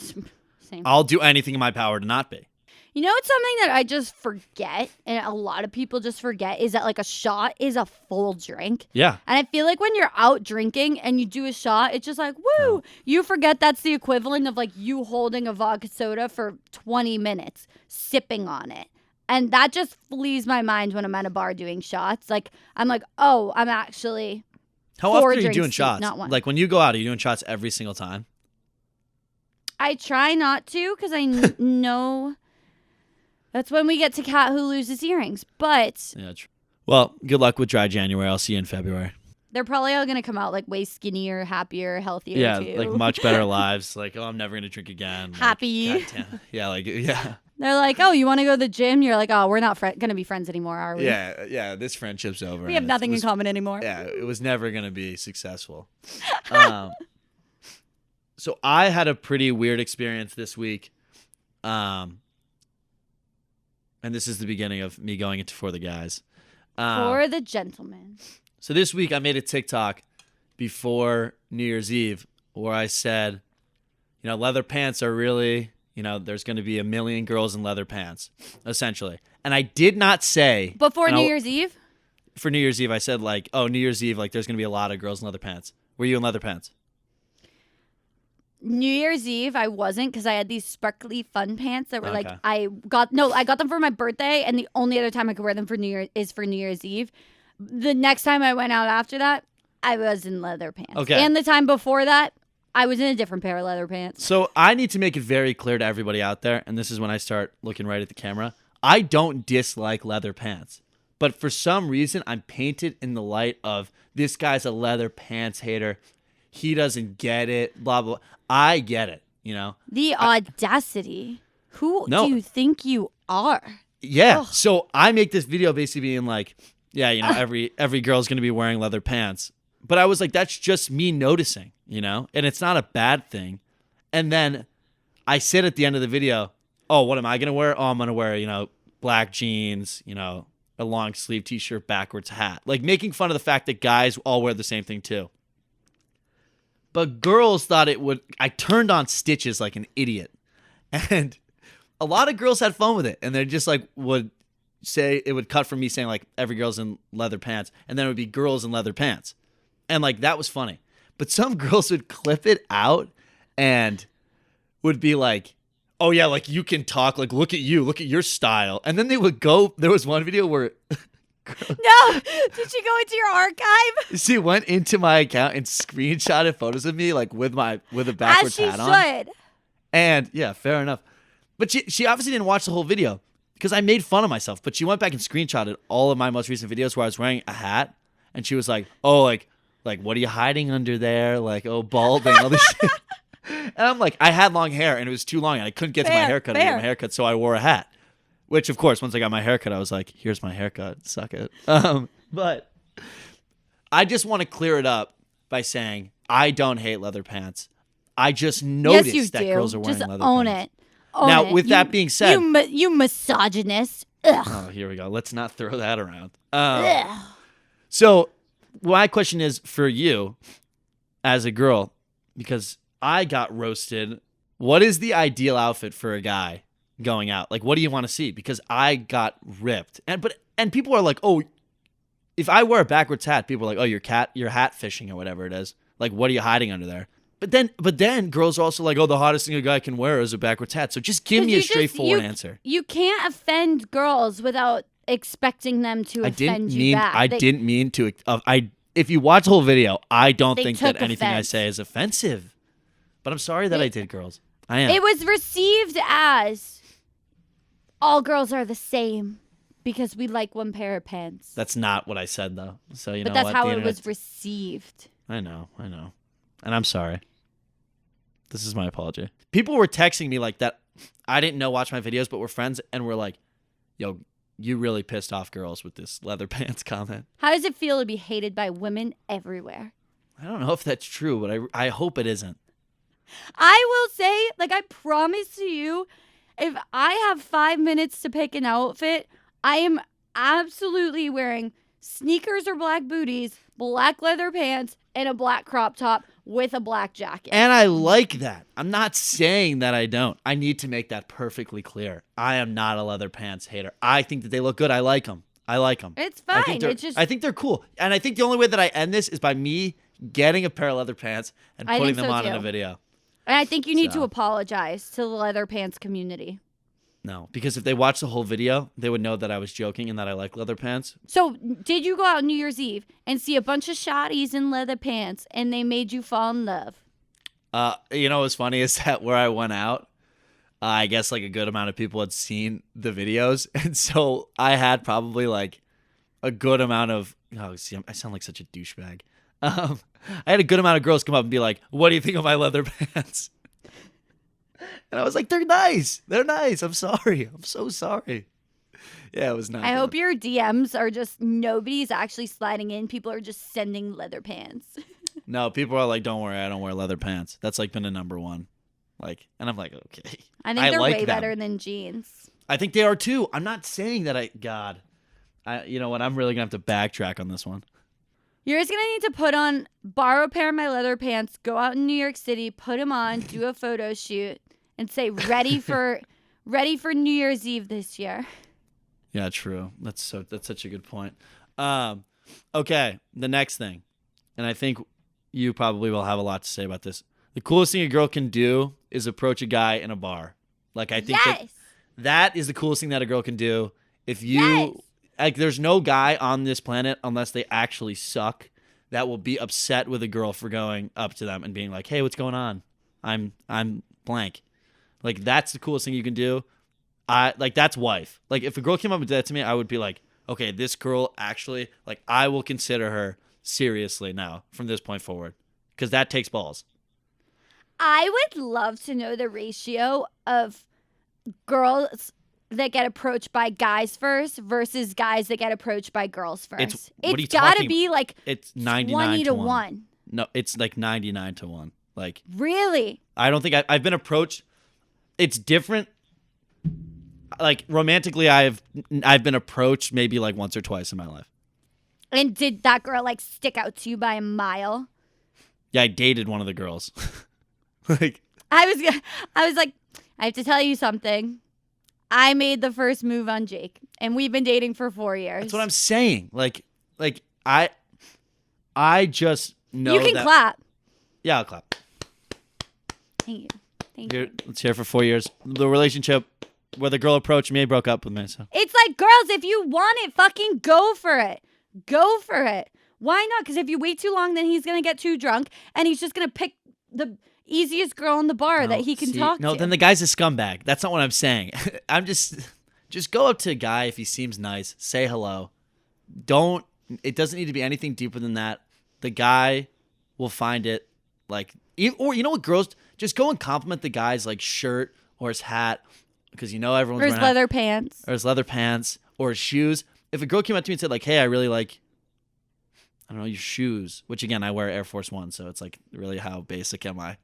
Same. I'll do anything in my power to not be. You know, it's something that I just forget, and a lot of people just forget, is that like a shot is a full drink. Yeah. And I feel like when you're out drinking and you do a shot, it's just like, woo! Oh. You forget that's the equivalent of like you holding a vodka soda for 20 minutes, sipping on it. And that just flees my mind when I'm at a bar doing shots. Like, I'm like, oh, I'm actually How often are you doing shots? Not one. Like when you go out, are you doing shots every single time? I try not to because I know... That's when we get to Cat who loses earrings. But yeah, true. Well, good luck with dry January. I'll see you in February. They're probably all going to come out like way skinnier, happier, healthier. Yeah, too. like much better lives. Like, oh, I'm never going to drink again. Happy. Like, yeah, like, yeah. They're like, oh, you want to go to the gym? You're like, oh, we're not going to be friends anymore, are we? Yeah, this friendship's over. We have nothing in common anymore. Yeah, it was never going to be successful. So I had a pretty weird experience this week. And this is the beginning of me going into For the Guys. For the gentlemen. So this week I made a TikTok before New Year's Eve where I said, you know, leather pants are really, you know, there's going to be 1 million girls in leather pants, essentially. And I did not say... Before New Year's Eve? For New Year's Eve, I said like, oh, New Year's Eve, like there's going to be a lot of girls in leather pants. Were you in leather pants? New Year's Eve, I wasn't because I had these sparkly fun pants that were like, I got them for my birthday, and the only other time I could wear them for New Year's Eve. The next time I went out after that, I was in leather pants. Okay. And the time before that, I was in a different pair of leather pants. So I need to make it very clear to everybody out there, and this is when I start looking right at the camera. I don't dislike leather pants, but for some reason, I'm painted in the light of this guy's a leather pants hater. He doesn't get it, blah, blah. I get it, you know. The audacity. Who do you think you are? Yeah. Ugh. So I make this video basically being like, yeah, you know, every girl's going to be wearing leather pants. But I was like, that's just me noticing, you know, and it's not a bad thing. And then I said at the end of the video, oh, what am I going to wear? Oh, I'm going to wear, you know, black jeans, you know, a long sleeve t-shirt, backwards hat. Like making fun of the fact that guys all wear the same thing too. But girls thought it would... I turned on stitches like an idiot. And a lot of girls had fun with it. And they just like would say... It would cut from me saying like every girl's in leather pants. And then it would be girls in leather pants. And like that was funny. But some girls would clip it out and would be like, oh yeah, like you can talk. Like look at you. Look at your style. And then they would go... There was one video where... No! Did she go into your archive? She went into my account and screenshotted photos of me like with a backwards hat on. As she should. And yeah, fair enough. But she obviously didn't watch the whole video because I made fun of myself. But she went back and screenshotted all of my most recent videos where I was wearing a hat, and she was like, "Oh, like what are you hiding under there? Like, oh, balding, all this shit." And I'm like, I had long hair and it was too long, and I couldn't get to my haircut. So I wore a hat. Which, of course, once I got my haircut, I was like, here's my haircut. Suck it. But I just want to clear it up by saying I don't hate leather pants. I just noticed that girls are wearing leather pants. Own it. Now, with that being said... You misogynist. Ugh. Oh, here we go. Let's not throw that around. So my question is for you as a girl, because I got roasted, what is the ideal outfit for a guy going out? Like, what do you want to see? Because I got ripped. And people are like, oh, if I wear a backwards hat, people are like, oh, you're hat fishing or whatever it is. Like, what are you hiding under there? But then girls are also like, oh, the hottest thing a guy can wear is a backwards hat. So just give me a straightforward answer. You can't offend girls without expecting them to offend you back. I didn't mean to. If you watch the whole video, I don't think that anything I say is offensive. But I'm sorry that I did, girls. I am. It was received as all girls are the same because we like one pair of pants. That's not what I said, though. So you know, but that's how it was received. I know. And I'm sorry. This is my apology. People were texting me like that. I didn't know watch my videos, but we're friends, and we're like, yo, you really pissed off girls with this leather pants comment. How does it feel to be hated by women everywhere? I don't know if that's true, but I hope it isn't. I will say, like, I promise to you, if I have 5 minutes to pick an outfit, I am absolutely wearing sneakers or black booties, black leather pants, and a black crop top with a black jacket. And I like that. I'm not saying that I don't. I need to make that perfectly clear. I am not a leather pants hater. I think that they look good. I like them. It's fine. I think they're cool. And I think the only way that I end this is by me getting a pair of leather pants and putting them on in a video. And I think you need to apologize to the leather pants community. No, because if they watched the whole video, they would know that I was joking and that I like leather pants. So did you go out on New Year's Eve and see a bunch of shotties in leather pants and they made you fall in love? You know what's funny is that where I went out, I guess like a good amount of people had seen the videos. And so I had probably like a good amount of, see, I sound like such a douchebag. I had a good amount of girls come up and be like, what do you think of my leather pants? And I was like, they're nice. They're nice. I'm sorry. I'm so sorry. Yeah, it was nice. I hope your DMs are just nobody's actually sliding in. People are just sending leather pants. No, people are like, don't worry, I don't wear leather pants. That's like been a number one. Like, and I'm like, okay. I think they're way better than jeans. I think they are too. I'm not saying that you know what? I'm really going to have to backtrack on this one. You're just going to need to borrow a pair of my leather pants, go out in New York City, put them on, do a photo shoot, and say, ready for New Year's Eve this year. Yeah, true. That's such a good point. Okay, the next thing, and I think you probably will have a lot to say about this. The coolest thing a girl can do is approach a guy in a bar. Like, I think that is the coolest thing that a girl can do. If you like, there's no guy on this planet, unless they actually suck, that will be upset with a girl for going up to them and being like, "Hey, what's going on? I'm blank." Like, that's the coolest thing you can do. That's wife. Like, if a girl came up and did that to me, I would be like, okay, this girl actually, like, I will consider her seriously now from this point forward, because that takes balls. I would love to know the ratio of girls that get approached by guys first versus guys that get approached by girls first. It's got to be like it's 99 to 1. No, it's like 99 to 1. Like, really? I don't think I've been approached. It's different. Like, romantically, I've been approached maybe like once or twice in my life. And did that girl like stick out to you by a mile? Yeah, I dated one of the girls. Like, I was like, I have to tell you something. I made the first move on Jake, and we've been dating for 4 years. That's what I'm saying. Like I just know you can clap. Yeah, I'll clap. Thank you. Let's hear it for 4 years. The relationship where the girl approached me, broke up with me. So it's like, girls, if you want it, fucking go for it. Go for it. Why not? Because if you wait too long, then he's gonna get too drunk, and he's just gonna pick the easiest girl in the bar that he can talk to. No, then the guy's a scumbag. That's not what I'm saying. I'm just go up to a guy if he seems nice, say hello. It doesn't need to be anything deeper than that. The guy will find it, like, or you know what, girls, just go and compliment the guy's like shirt or his hat, because you know everyone's or his leather pants. Or his leather pants or his shoes. If a girl came up to me and said like, "Hey, I really like, I don't know, your shoes," which again, I wear Air Force One, so it's like, really, how basic am I?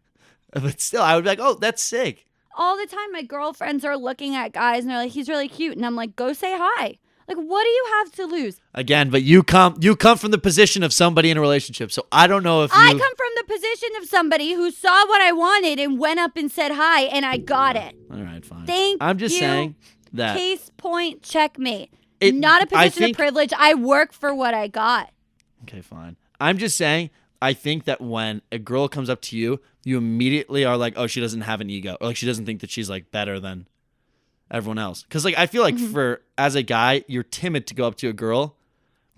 But still, I would be like, "Oh, that's sick." All the time, my girlfriends are looking at guys and they're like, "He's really cute," and I'm like, "Go say hi." Like, what do you have to lose? Again, but you come from the position of somebody in a relationship, so I don't know if I come from the position of somebody who saw what I wanted and went up and said hi, and I got it. All right, fine. I'm just saying that. Case point, checkmate. Not a position of privilege. I work for what I got. Okay, fine. I'm just saying, I think that when a girl comes up to you, you immediately are like, "Oh, she doesn't have an ego," or like she doesn't think that she's like better than everyone else. Because like, I feel like as a guy, you're timid to go up to a girl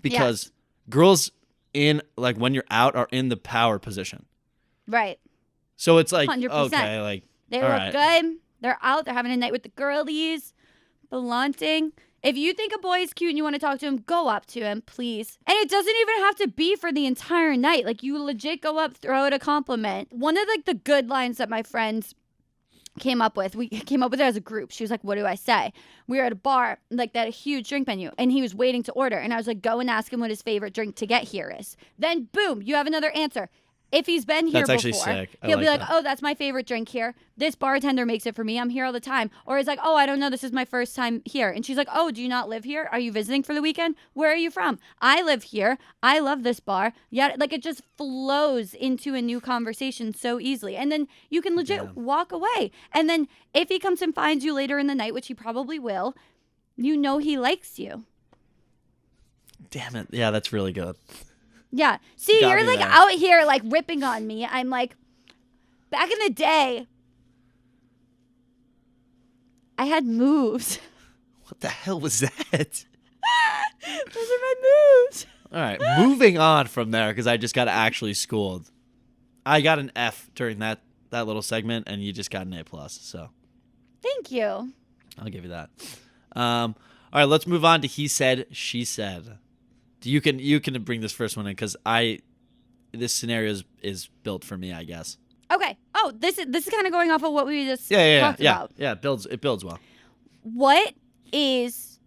because girls in like when you're out are in the power position. Right. So it's like 100%. Okay, like they look good. They're out. They're having a night with the girlies, blunting. If you think a boy is cute and you want to talk to him, go up to him, please. And it doesn't even have to be for the entire night. Like, you legit go up, throw it a compliment. One of like the good lines that my friends came up with. We came up with it as a group. She was like, what do I say? We were at a bar, like that huge drink menu, and he was waiting to order. And I was like, go and ask him what his favorite drink to get here is. Then boom, you have another answer. If he's been here before, he'll be like, oh, that's my favorite drink here. This bartender makes it for me. I'm here all the time. Or he's like, oh, I don't know. This is my first time here. And she's like, oh, do you not live here? Are you visiting for the weekend? Where are you from? I live here. I love this bar. Yeah, like it just flows into a new conversation so easily. And then you can legit walk away. And then if he comes and finds you later in the night, which he probably will, you know he likes you. Damn it. Yeah, that's really good. Yeah. See, you're like out here like ripping on me. I'm like, back in the day, I had moves. What the hell was that? Those are my moves. All right. Moving on from there, because I just got actually schooled. I got an F during that little segment, and you just got an A+. So. Thank you. I'll give you that. All right. Let's move on to He Said, She Said. You can bring this first one in because this scenario is built for me, I guess. Okay. Oh, this is kind of going off of what we just talked about. Yeah. It builds well. What is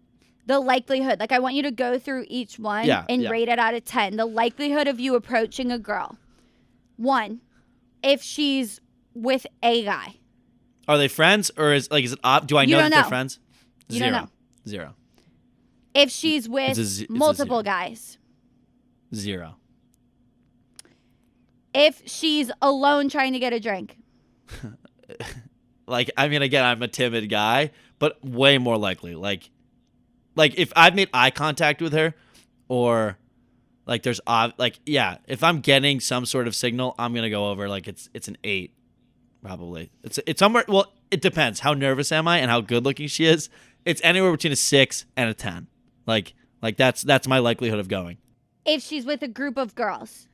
the likelihood? Like, I want you to go through each one and rate it out of 10. The likelihood of you approaching a girl. 1, if she's with a guy. Are they friends or is it do I know that they're friends? You don't know. 0. If she's with multiple guys. 0. If she's alone trying to get a drink. Again, I'm a timid guy, but way more likely. Like if I've made eye contact with her or if I'm getting some sort of signal, I'm going to go over it's an 8 probably. It's somewhere, well, it depends. How nervous am I and how good looking she is? It's anywhere between a 6 and a 10. Like that's my likelihood of going. If she's with a group of girls.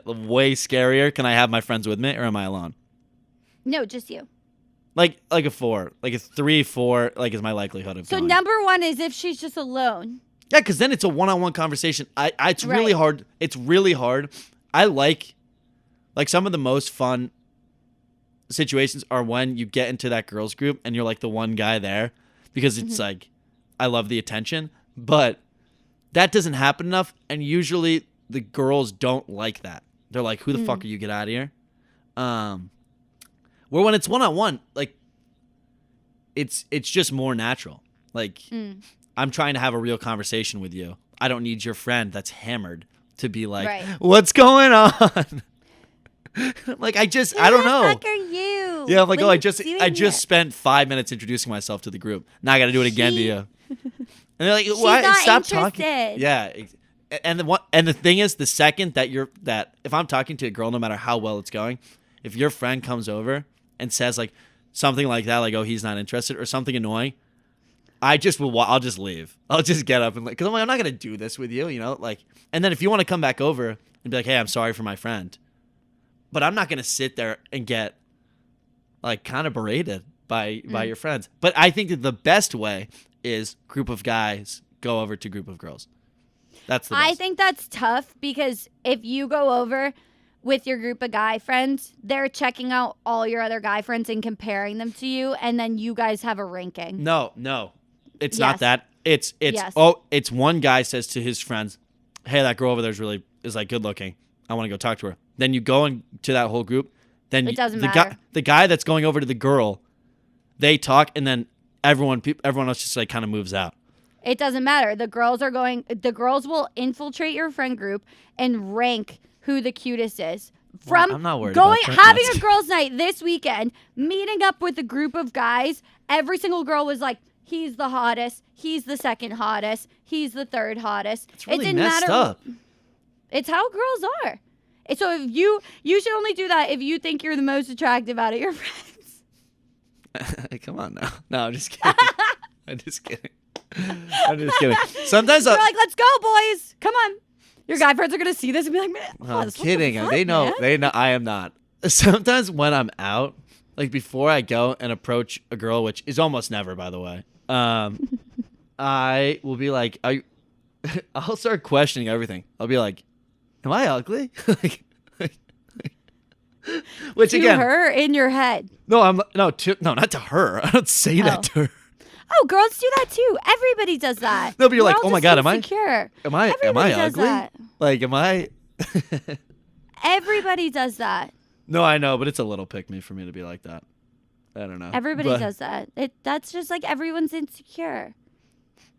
Way scarier. Can I have my friends with me or am I alone? No, just you. Like a 4. Like a 3, 4, is my likelihood of going. So number 1 is if she's just alone. Yeah, because then it's a one-on-one conversation. It's really hard. It's really hard. I like some of the most fun situations are when you get into that girls group and you're like the one guy there because it's like I love the attention, but that doesn't happen enough, and usually the girls don't like that. They're like, who the fuck are you? Get out of here. Where when it's one-on-one, it's just more natural. I'm trying to have a real conversation with you. I don't need your friend that's hammered to be like, what's going on? I don't know. Who the fuck are you? Yeah, I'm like, I just spent 5 minutes introducing myself to the group. Now I got to do it again to you. And they're like, "What? Stop talking." Yeah, and the thing is, the second that if I'm talking to a girl, no matter how well it's going, if your friend comes over and says something like that, like, "Oh, he's not interested," or something annoying, I'll just leave. I'll just get up and because I'm not gonna do this with you, And then if you want to come back over and be like, "Hey, I'm sorry for my friend," but I'm not gonna sit there and get kind of berated by your friends. But I think that the best way is group of guys go over to group of girls. That's the best. I think that's tough because if you go over with your group of guy friends, they're checking out all your other guy friends and comparing them to you, and then you guys have a ranking. No, it's not that. It's one guy says to his friends, "Hey, that girl over there is good looking. I want to go talk to her." Then you go into that whole group. Then it doesn't matter. The guy that's going over to the girl, they talk, and then everyone else just kind of moves out. It doesn't matter. The girls will infiltrate your friend group and rank who the cutest is. I'm not worried about that. Having a girls' night this weekend, meeting up with a group of guys, every single girl was like, he's the hottest, he's the second hottest, he's the third hottest. It's really messed up. It's how girls are. So if you should only do that if you think you're the most attractive out of your friends. Come on now. No, I'm just kidding. I'm just kidding. Sometimes you're like, let's go, boys. Come on. Your guy friends are going to see this and be like, man. I'm kidding. They know. I am not. Sometimes when I'm out, before I go and approach a girl, which is almost never, by the way, I will be like, I'll start questioning everything. I'll be like, am I ugly? Which to again, her in your head. No, not to her. I don't say that to her. Oh, girls do that too. Everybody does that. No, but you're like, oh my God, am I Everybody ugly? That. Like, am I? Everybody does that. No, I know, but it's a little pick me for me to be like that. I don't know. Everybody does that. That's just like everyone's insecure.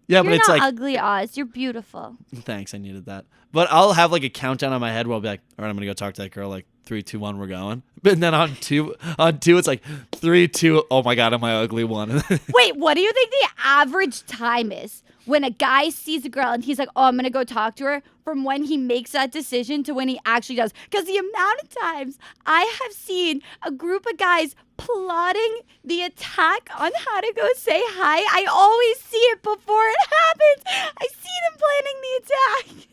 Yeah, You're but it's not like ugly, Oz. You're beautiful. Thanks, I needed that. But I'll have like a countdown on my head where I'll be like, all right, I'm gonna go talk to that girl. Like 3, 2, 1, we're going. But then on two, it's like 3, 2. Oh my God, am I ugly one? Wait, what do you think the average time is when a guy sees a girl and he's like, oh, I'm gonna go talk to her, from when he makes that decision to when he actually does? Because the amount of times I have seen a group of guys plotting the attack on how to go say hi, I always see it before it happens. I see them planning the attack.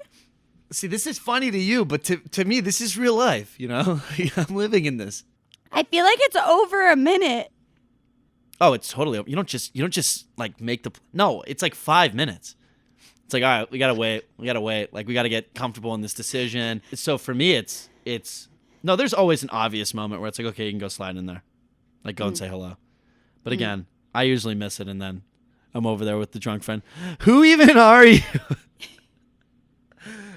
See, this is funny to you, but to me, this is real life, you know? I'm living in this. I feel like it's over a minute. Oh, it's totally. You don't just like make the. No, it's like 5 minutes. It's like, all right, we gotta wait. Like, we gotta get comfortable in this decision. So for me, it's. No, there's always an obvious moment where it's like, okay, you can go slide in there, like go and say hello. But again, I usually miss it, and then I'm over there with the drunk friend. Who even are you?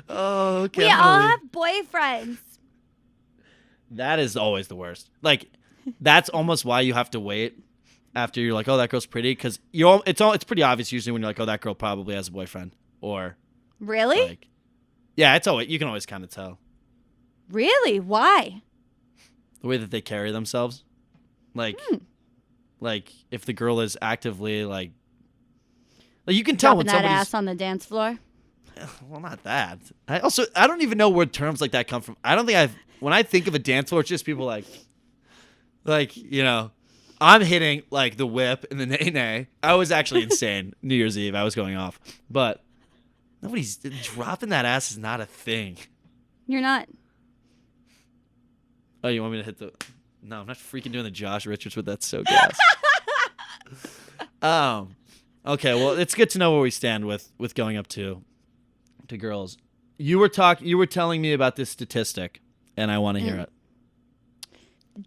Oh, okay. We all have boyfriends. That is always the worst. Like, that's almost why you have to wait after you're like, oh, that girl's pretty, because it's pretty obvious usually when you're like, oh, that girl probably has a boyfriend, or really, like, yeah, it's always, you can always kind of tell. Really? Why? The way that they carry themselves, like if the girl is actively like you can tell dropping when that ass on the dance floor. Well, not that. I don't even know where terms like that come from. I don't think when I think of a dance floor, it's just people like, you know, I'm hitting like the whip and the nay-nay. I was actually insane. New Year's Eve, I was going off. But nobody's dropping that ass is not a thing. You're not. Oh, you want me to hit the... No, I'm not freaking doing the Josh Richards with that so gas. Okay, well, it's good to know where we stand with going up to girls. You were telling me about this statistic, and I want to hear it.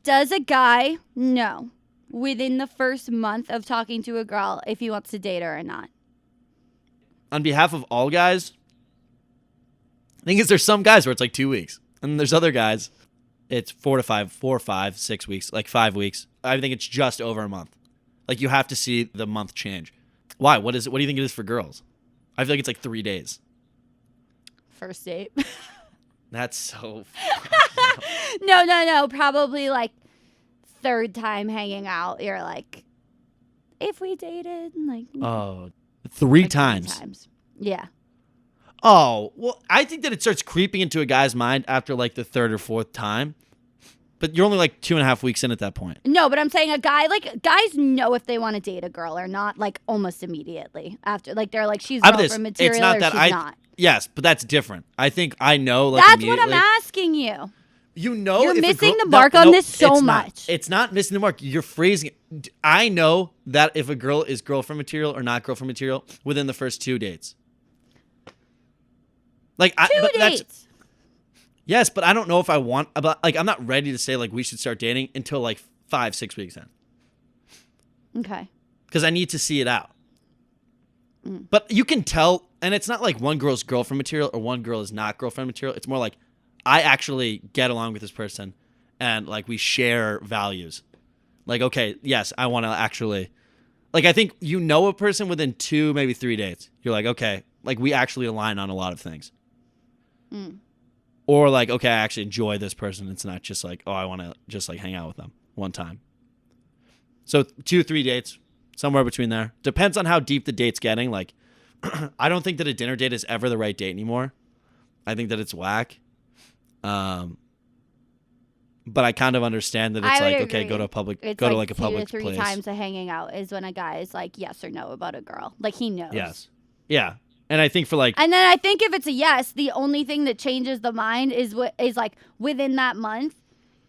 Does a guy know within the first month of talking to a girl if he wants to date her or not? On behalf of all guys, I think there's some guys where it's like 2 weeks, and there's other guys it's 4 or 5, 6 weeks, like 5 weeks. I think it's just over a month. Like, you have to see the month change. Why? What is it? What do you think it is for girls? I feel like it's like 3 days. First date. That's so. No. Probably like third time hanging out. You're like, if we dated, like. Oh, 3 times. 3 times. Yeah. Oh, well, I think that it starts creeping into a guy's mind after like the 3rd or 4th time. But you're only like 2.5 weeks in at that point. No, but I'm saying a guy, like, guys know if they want to date a girl or not, like, almost immediately after. Like, they're like, she's girlfriend material it's not or that she's not. Yes, but that's different. I think I know, like, that's what I'm asking you. You know, you're missing the mark on this so much. It's not missing the mark. You're phrasing it. I know that if a girl is girlfriend material or not girlfriend material within the first 2 dates. Like, 2 dates. Yes, but I don't know if I want about like I'm not ready to say like we should start dating until like 5-6 weeks in. Okay. Because I need to see it out. But you can tell, and it's not like one girl's girlfriend material or one girl is not girlfriend material. It's more like I actually get along with this person, and like we share values. Like, okay, yes, I want to actually, like, I think you know a person within 2, maybe 3 dates. You're like, okay, like we actually align on a lot of things. Or like, okay, I actually enjoy this person. It's not just like, oh, I want to just like hang out with them one time. So 2-3 dates, somewhere between there. Depends on how deep the date's getting. Like, I don't think that a dinner date is ever the right date anymore. I think that it's whack. But I kind of understand that it's like, agree. Okay, go to a public, it's go like to like a public 2 to 3 place. times of hanging out is when a guy is like yes or no about a girl. Like he knows. Yes. Yeah. And I think for like, and then I think if it's a yes, the only thing that changes the mind is like within that month,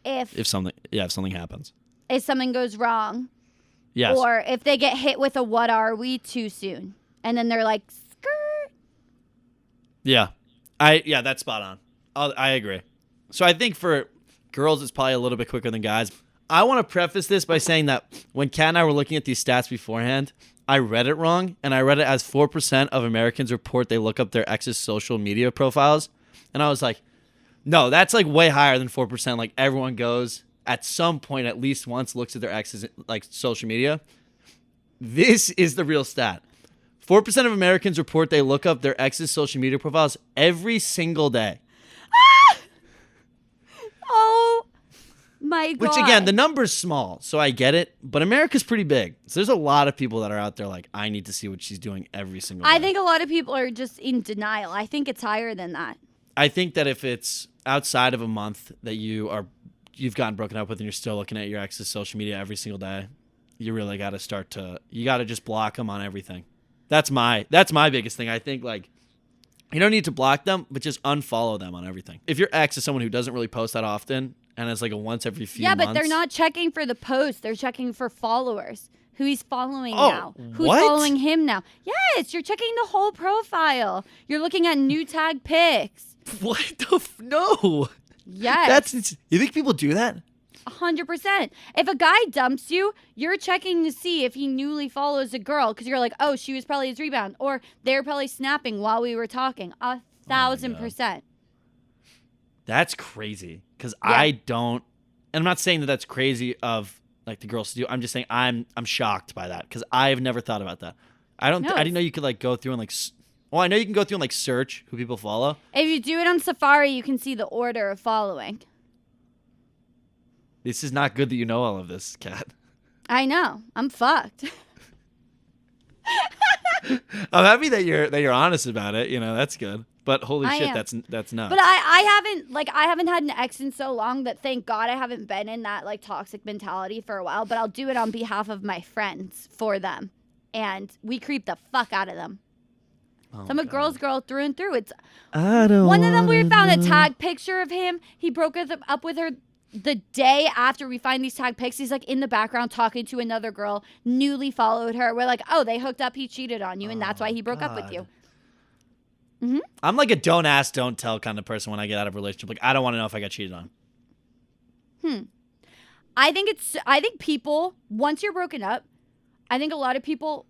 if something happens, if something goes wrong, yes, or if they get hit with a "what are we" too soon, and then they're like, skirt. Yeah, that's spot on. I agree. So I think for girls, it's probably a little bit quicker than guys. I want to preface this by saying that when Kat and I were looking at these stats beforehand, I read it wrong, and I read it as 4% of Americans report they look up their ex's social media profiles. And I was like, no, that's like way higher than 4%. Like everyone goes at some point at least once, looks at their ex's like social media. This is the real stat. 4% of Americans report they look up their ex's social media profiles every single day. Oh my God. Which again, the number's small, so I get it, but America's pretty big. So there's a lot of people that are out there like, I need to see what she's doing every single day. I think a lot of people are just in denial. I think it's higher than that. I think that if it's outside of a month that you've gotten broken up with and you're still looking at your ex's social media every single day, you really got to you got to just block them on everything. That's my biggest thing. I think like you don't need to block them, but just unfollow them on everything. If your ex is someone who doesn't really post that often and it's like a once every few months. Yeah, but they're not checking for the post. They're checking for followers. Who he's following now. Who's following him now. Yes, you're checking the whole profile. You're looking at new tag pics. What the no. Yes. You think people do that? 100%. If a guy dumps you, you're checking to see if he newly follows a girl because you're like, oh, she was probably his rebound. Or they're probably snapping while we were talking. 1,000%. That's crazy because I don't, and I'm not saying that that's crazy of like the girls to do. I'm just saying I'm shocked by that because I've never thought about that. I didn't know you could like go through and like, well, I know you can go through and like search who people follow. If you do it on Safari, you can see the order of following. This is not good that you know all of this, Kat. I know. I'm fucked. I'm happy that you're honest about it. You know, that's good. But holy shit, that's nuts. But I haven't had an ex in so long that thank God I haven't been in that like toxic mentality for a while. But I'll do it on behalf of my friends for them, and we creep the fuck out of them. Oh, I'm a girl's girl through and through. One of them we found a tag picture of him. He broke up with her the day after we find these tag pics. He's like in the background talking to another girl, newly followed her. We're like, oh, they hooked up. He cheated on you, and that's why he broke up with you. Mm-hmm. I'm like a don't ask, don't tell kind of person when I get out of a relationship. Like, I don't want to know if I got cheated on. I think people, once you're broken up, I think a lot of people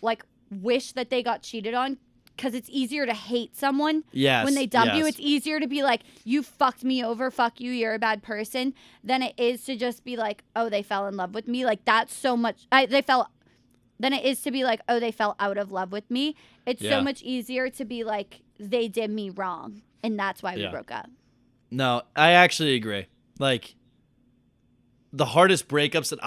like wish that they got cheated on because it's easier to hate someone when they dump you. It's easier to be like, you fucked me over, fuck you, you're a bad person, than it is to just be like, oh, they fell in love with me. Like, that's so much, than it is to be like, oh, they fell out of love with me. It's so much easier to be like, they did me wrong, and that's why we broke up. No, I actually agree. Like, the hardest breakup that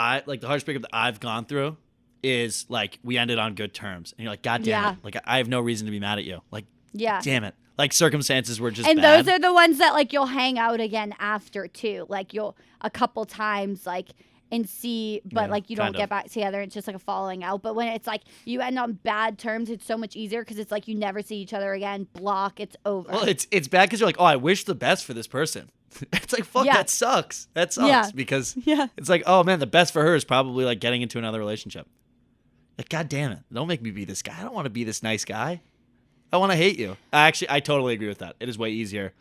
I've gone through is like we ended on good terms, and you're like, God damn it! Like I have no reason to be mad at you. Like, damn it! Like circumstances were just bad. Those are the ones that like you'll hang out again after too. Like you'll a couple times like and see, but like you don't get back together. It's just like a falling out. But when it's like you end on bad terms, it's so much easier because it's like you never see each other again. Block. It's over. Well, it's bad because you're like, oh, I wish the best for this person. It's like, fuck, that sucks. That sucks because it's like, oh man, the best for her is probably like getting into another relationship. Like, God damn it. Don't make me be this guy. I don't want to be this nice guy. I want to hate you. I totally agree with that. It is way easier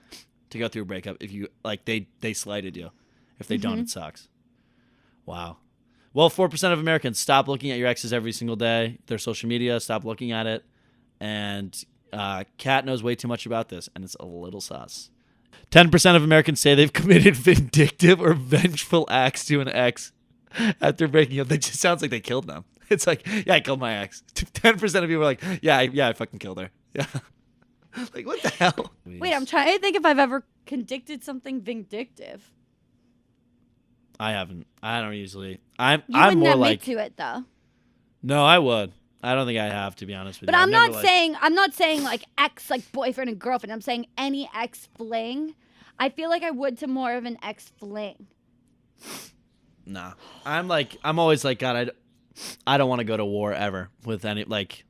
to go through a breakup if you, like, they slighted you. If they don't, it sucks. Wow. Well, 4% of Americans stop looking at your exes every single day. Their social media, stop looking at it. And Kat knows way too much about this, and it's a little sus. 10% of Americans say they've committed vindictive or vengeful acts to an ex after breaking up. That just sounds like they killed them. It's like, yeah, I killed my ex. 10% of people are like, yeah, I fucking killed her. Yeah. Like, what the hell? Wait, I'm trying to think if I've ever conducted something vindictive. I haven't. I don't usually. You I'm more wouldn't like admit to it though. No, I would. I don't think I have, to be honest with you. But I'm not saying like ex, like boyfriend and girlfriend. I'm saying any ex fling. I feel like I would to more of an ex fling. Nah, I'm always like, God, I don't want to go to war ever with any like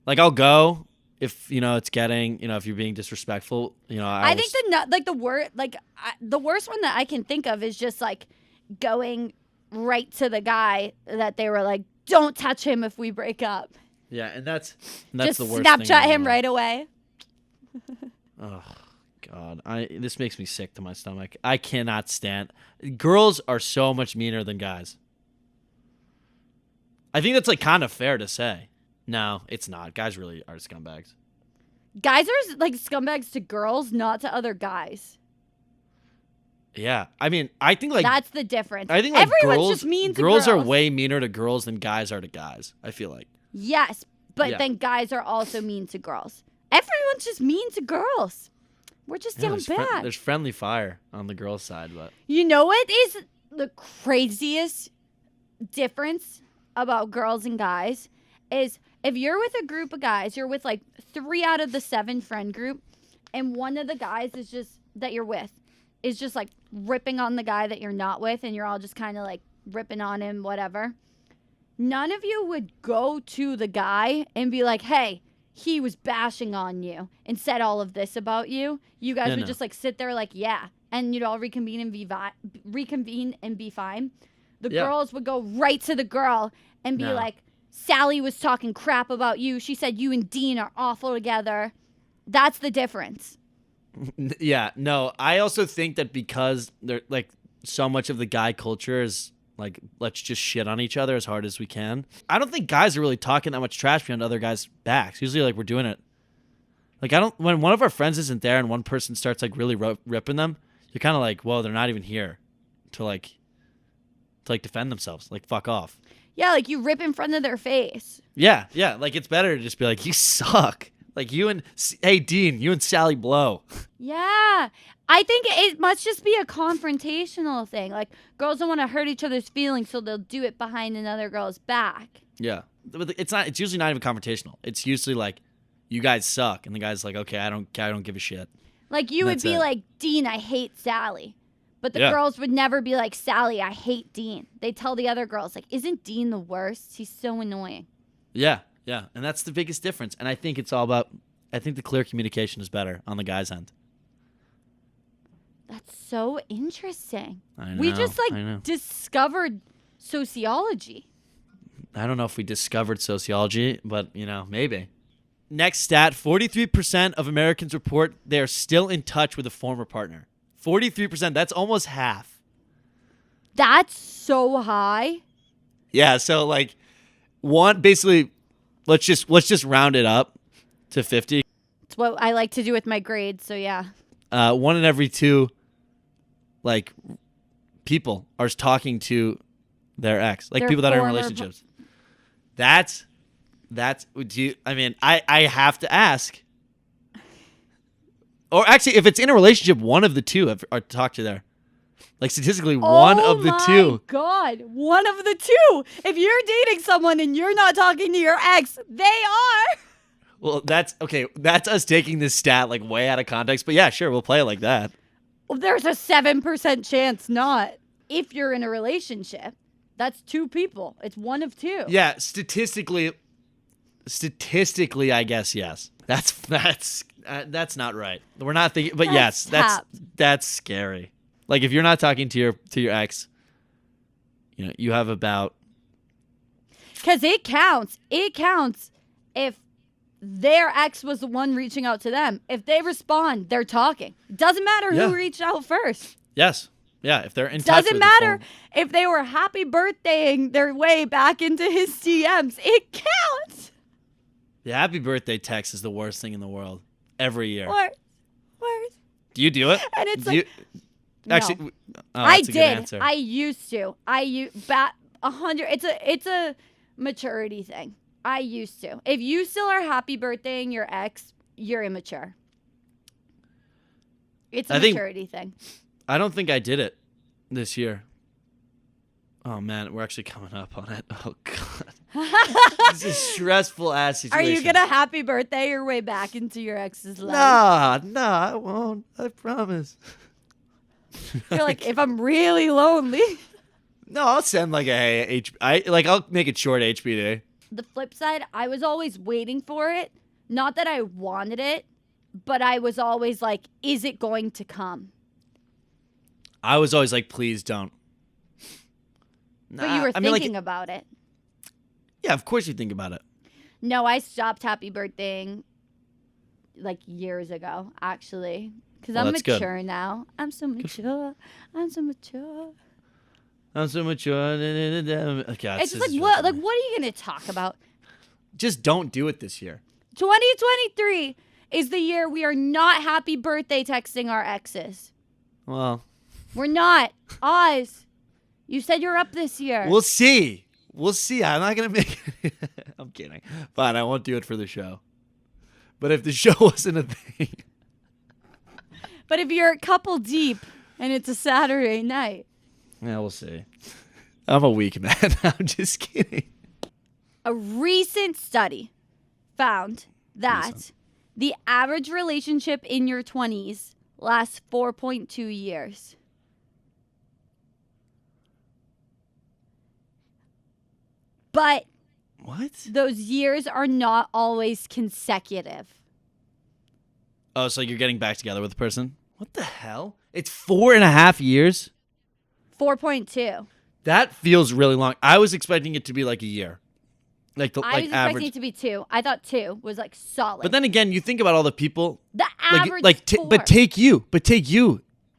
I'll go if it's getting if you're being disrespectful. I think the worst one that I can think of is just like going right to the guy that they were like, don't touch him if we break up. Yeah, and that's just the worst. Snapchat him right away. Oh God, this makes me sick to my stomach. I cannot stand. Girls are so much meaner than guys. I think that's like kind of fair to say. No, it's not. Guys really are scumbags. Guys are like scumbags to girls, not to other guys. Yeah, I mean, I think like that's the difference. I think like everyone's just mean to girls are way meaner to girls than guys are to guys. I feel like. Yes, but then guys are also mean to girls. Everyone's just mean to girls. We're just down bad. There's friendly fire on the girls' side, but you know what is the craziest difference about girls and guys is if you're with a group of guys, you're with like 3 out of the 7 friend group, and one of the guys is just that you're with is just like ripping on the guy that you're not with, and you're all just kind of like ripping on him, whatever. None of you would go to the guy and be like, hey, he was bashing on you and said all of this about you. You guys would just like sit there like, yeah, and you'd all reconvene and be fine. The girls would go right to the girl and be like, Sally was talking crap about you. She said you and Dean are awful together. That's the difference. Yeah, no, I also think that because they're like so much of the guy culture is like, let's just shit on each other as hard as we can. I don't think guys are really talking that much trash behind other guys' backs. Usually, like, we're doing it. Like, when one of our friends isn't there and one person starts like really ripping them, you're kind of like, whoa, they're not even here to defend themselves. Like, fuck off. Yeah, like you rip in front of their face. Yeah. Like, it's better to just be like, you suck. Like, hey, Dean, you and Sally blow. Yeah. I think it must just be a confrontational thing. Like, girls don't want to hurt each other's feelings, so they'll do it behind another girl's back. Yeah. But it's usually not even confrontational. It's usually like, you guys suck. And the guy's like, okay, I don't give a shit. Like, you would be like, Dean, I hate Sally. But the girls would never be like, Sally, I hate Dean. They tell the other girls, like, isn't Dean the worst? He's so annoying. Yeah. And that's the biggest difference. And I think it's all about, I think the clear communication is better on the guy's end. That's so interesting. I know. We just discovered sociology. I don't know if we discovered sociology, but maybe. Next stat, 43% of Americans report they're still in touch with a former partner. 43%, that's almost half. That's so high. Yeah, so like basically let's just round it up to 50. It's what I like to do with my grades, so yeah. 1 in every 2 like people are talking to their ex, like their people that are in relationships. I have to ask. Or actually, if it's in a relationship, 1 of the 2 are talked to there. Like statistically, 1 of the 2. Oh my God, 1 of the 2. If you're dating someone and you're not talking to your ex, they are. Well, that's okay. That's us taking this stat like way out of context. But yeah, sure, we'll play it like that. Well, there's a 7% chance not. If you're in a relationship, that's 2 people. It's 1 of 2. Yeah, statistically, I guess yes. That's not right. We're not thinking, but yes, that's scary. Like if you're not talking to your ex, you have about. Because it counts. It counts if their ex was the one reaching out to them. If they respond, they're talking. Doesn't matter who reached out first. Yes. Yeah, if they're in touch with Doesn't matter if they were happy birthdaying their way back into his DMs. It counts. The happy birthday text is the worst thing in the world every year. Worst. Do you do it? And it's actually, no. I did. I used to. 100. It's a maturity thing. I used to. If you still are happy birthdaying your ex, you're immature. It's a maturity thing. I don't think I did it this year. Oh man, we're actually coming up on it. Oh God, this is a stressful ass situation. Are you gonna happy birthday your way back into your ex's life? Nah, I won't. I promise. You're like, if I'm really lonely. No, I'll send like I'll make it short HBD. The flip side, I was always waiting for it. Not that I wanted it, but I was always like, is it going to come? I was always like, please don't. But you were thinking about it. Yeah, of course you think about it. No, I stopped happy birthdaying like years ago, actually. Because I'm mature now. I'm so mature. I'm so mature. I'm so mature. Okay, it's just like, what are you going to talk about? Just don't do it this year. 2023 is the year we are not happy birthday texting our exes. Well. We're not. Oz, you said you're up this year. We'll see. I'm not going to make it. I'm kidding. Fine, I won't do it for the show. But if the show wasn't a thing. But if you're a couple deep and it's a Saturday night. Yeah, we'll see. I'm a weak man. I'm just kidding. A recent study found that the average relationship in your 20s lasts 4.2 years. But what? Those years are not always consecutive. Oh, so you're getting back together with the person? What the hell? It's 4.5 years? 4.2. That feels really long. I was expecting it to be like a year. I was expecting it to be 2. I thought 2 was like solid. But then again, you think about all the people. The average but take you.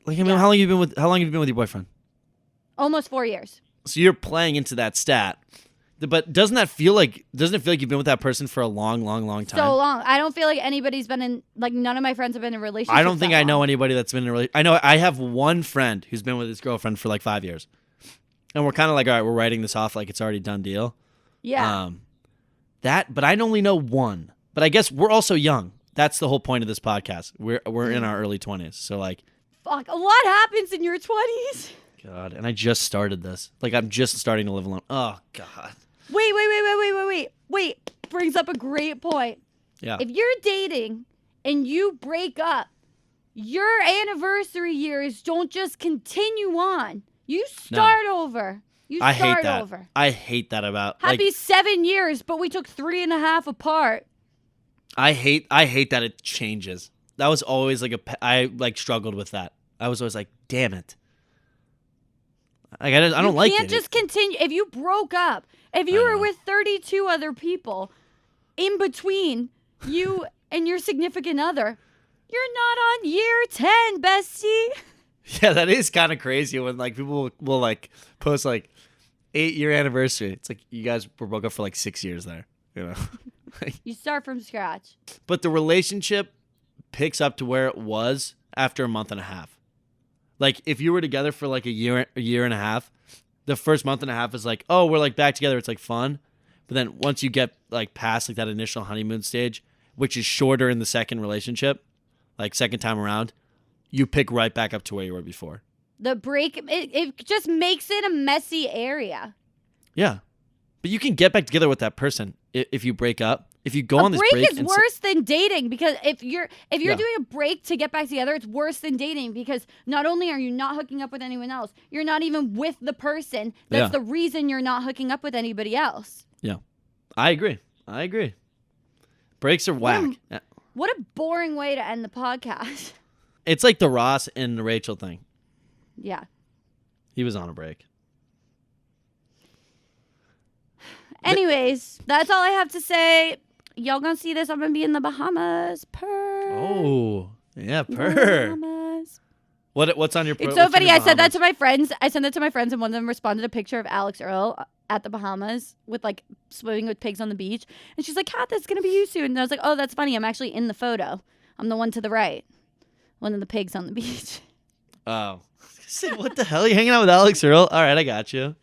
Like, I mean, how long have you been with your boyfriend? Almost 4 years. So you're playing into that stat. But doesn't it feel like you've been with that person for a long, long, long time? So long. I don't feel like anybody's been in, like, none of my friends have been in a relationship. I don't think I know anybody that's been in a relationship. I know I have one friend who's been with his girlfriend for like 5 years. And we're kind of like, all right, we're writing this off like it's already done deal. Yeah. But I only know one. But I guess we're also young. That's the whole point of this podcast. We're in our early 20s. So like. Fuck, a lot happens in your 20s. God, and I just started this. Like, I'm just starting to live alone. Oh, God. Wait. Brings up a great point. Yeah. If you're dating and you break up, your anniversary years don't just continue on. You start over. I hate that about. Happy 7 years, but we took 3.5 apart. I hate that it changes. That was always like I struggled with that. I was always like, damn it. I don't like it. You can't just continue. If you broke up, if you were with 32 other people in between you and your significant other, you're not on year 10, bestie. Yeah, that is kind of crazy when like people will like post like 8-year anniversary. It's like you guys were broke up for like 6 years there, you know. You start from scratch. But the relationship picks up to where it was after a month and a half. Like, if you were together for, like, a year and a half, the first month and a half is like, oh, we're, like, back together. It's, like, fun. But then once you get, like, past, like, that initial honeymoon stage, which is shorter in the second relationship, like, second time around, you pick right back up to where you were before. The break, it just makes it a messy area. Yeah. But you can get back together with that person if you break up. If you go on this break, break is worse than dating, because if you're doing a break to get back together, it's worse than dating, because not only are you not hooking up with anyone else, you're not even with the person. That's the reason you're not hooking up with anybody else. Yeah, I agree. Breaks are whack. What a boring way to end the podcast. It's like the Ross and the Rachel thing. Yeah. He was on a break. Anyways, that's all I have to say. Y'all gonna see this? I'm gonna be in the Bahamas. Purr. Oh, yeah, purr. Bahamas. What's on your? It's so funny. I said that to my friends. And one of them responded a picture of Alex Earl at the Bahamas with like swimming with pigs on the beach, and she's like, "Kat, that's gonna be you soon." And I was like, "Oh, that's funny. I'm actually in the photo. I'm the one to the right, one of the pigs on the beach." Oh, what the hell? Are you hanging out with Alex Earl? All right, I got you.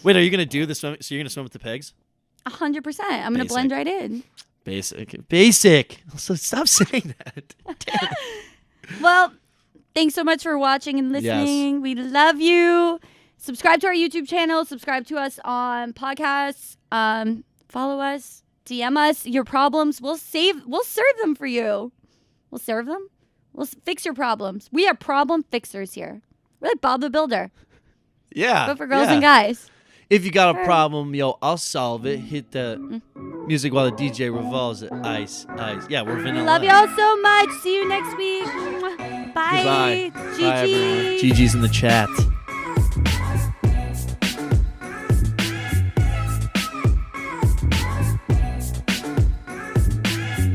Wait, are you gonna do the swim? So you're gonna swim with the pigs? 100%. I'm going to blend right in. Basic. So stop saying that. Well, thanks so much for watching and listening. Yes. We love you. Subscribe to our YouTube channel. Subscribe to us on podcasts. Follow us. DM us your problems. We'll serve them for you. We'll serve them. We'll fix your problems. We are problem fixers here. We're like Bob the Builder. Yeah. But for girls and guys. If you got a problem, I'll solve it. Hit the music while the DJ revolves it. Ice. Yeah, we're vanilla. Love y'all so much. See you next week. Bye. Goodbye. Bye, everyone. GG's in the chat.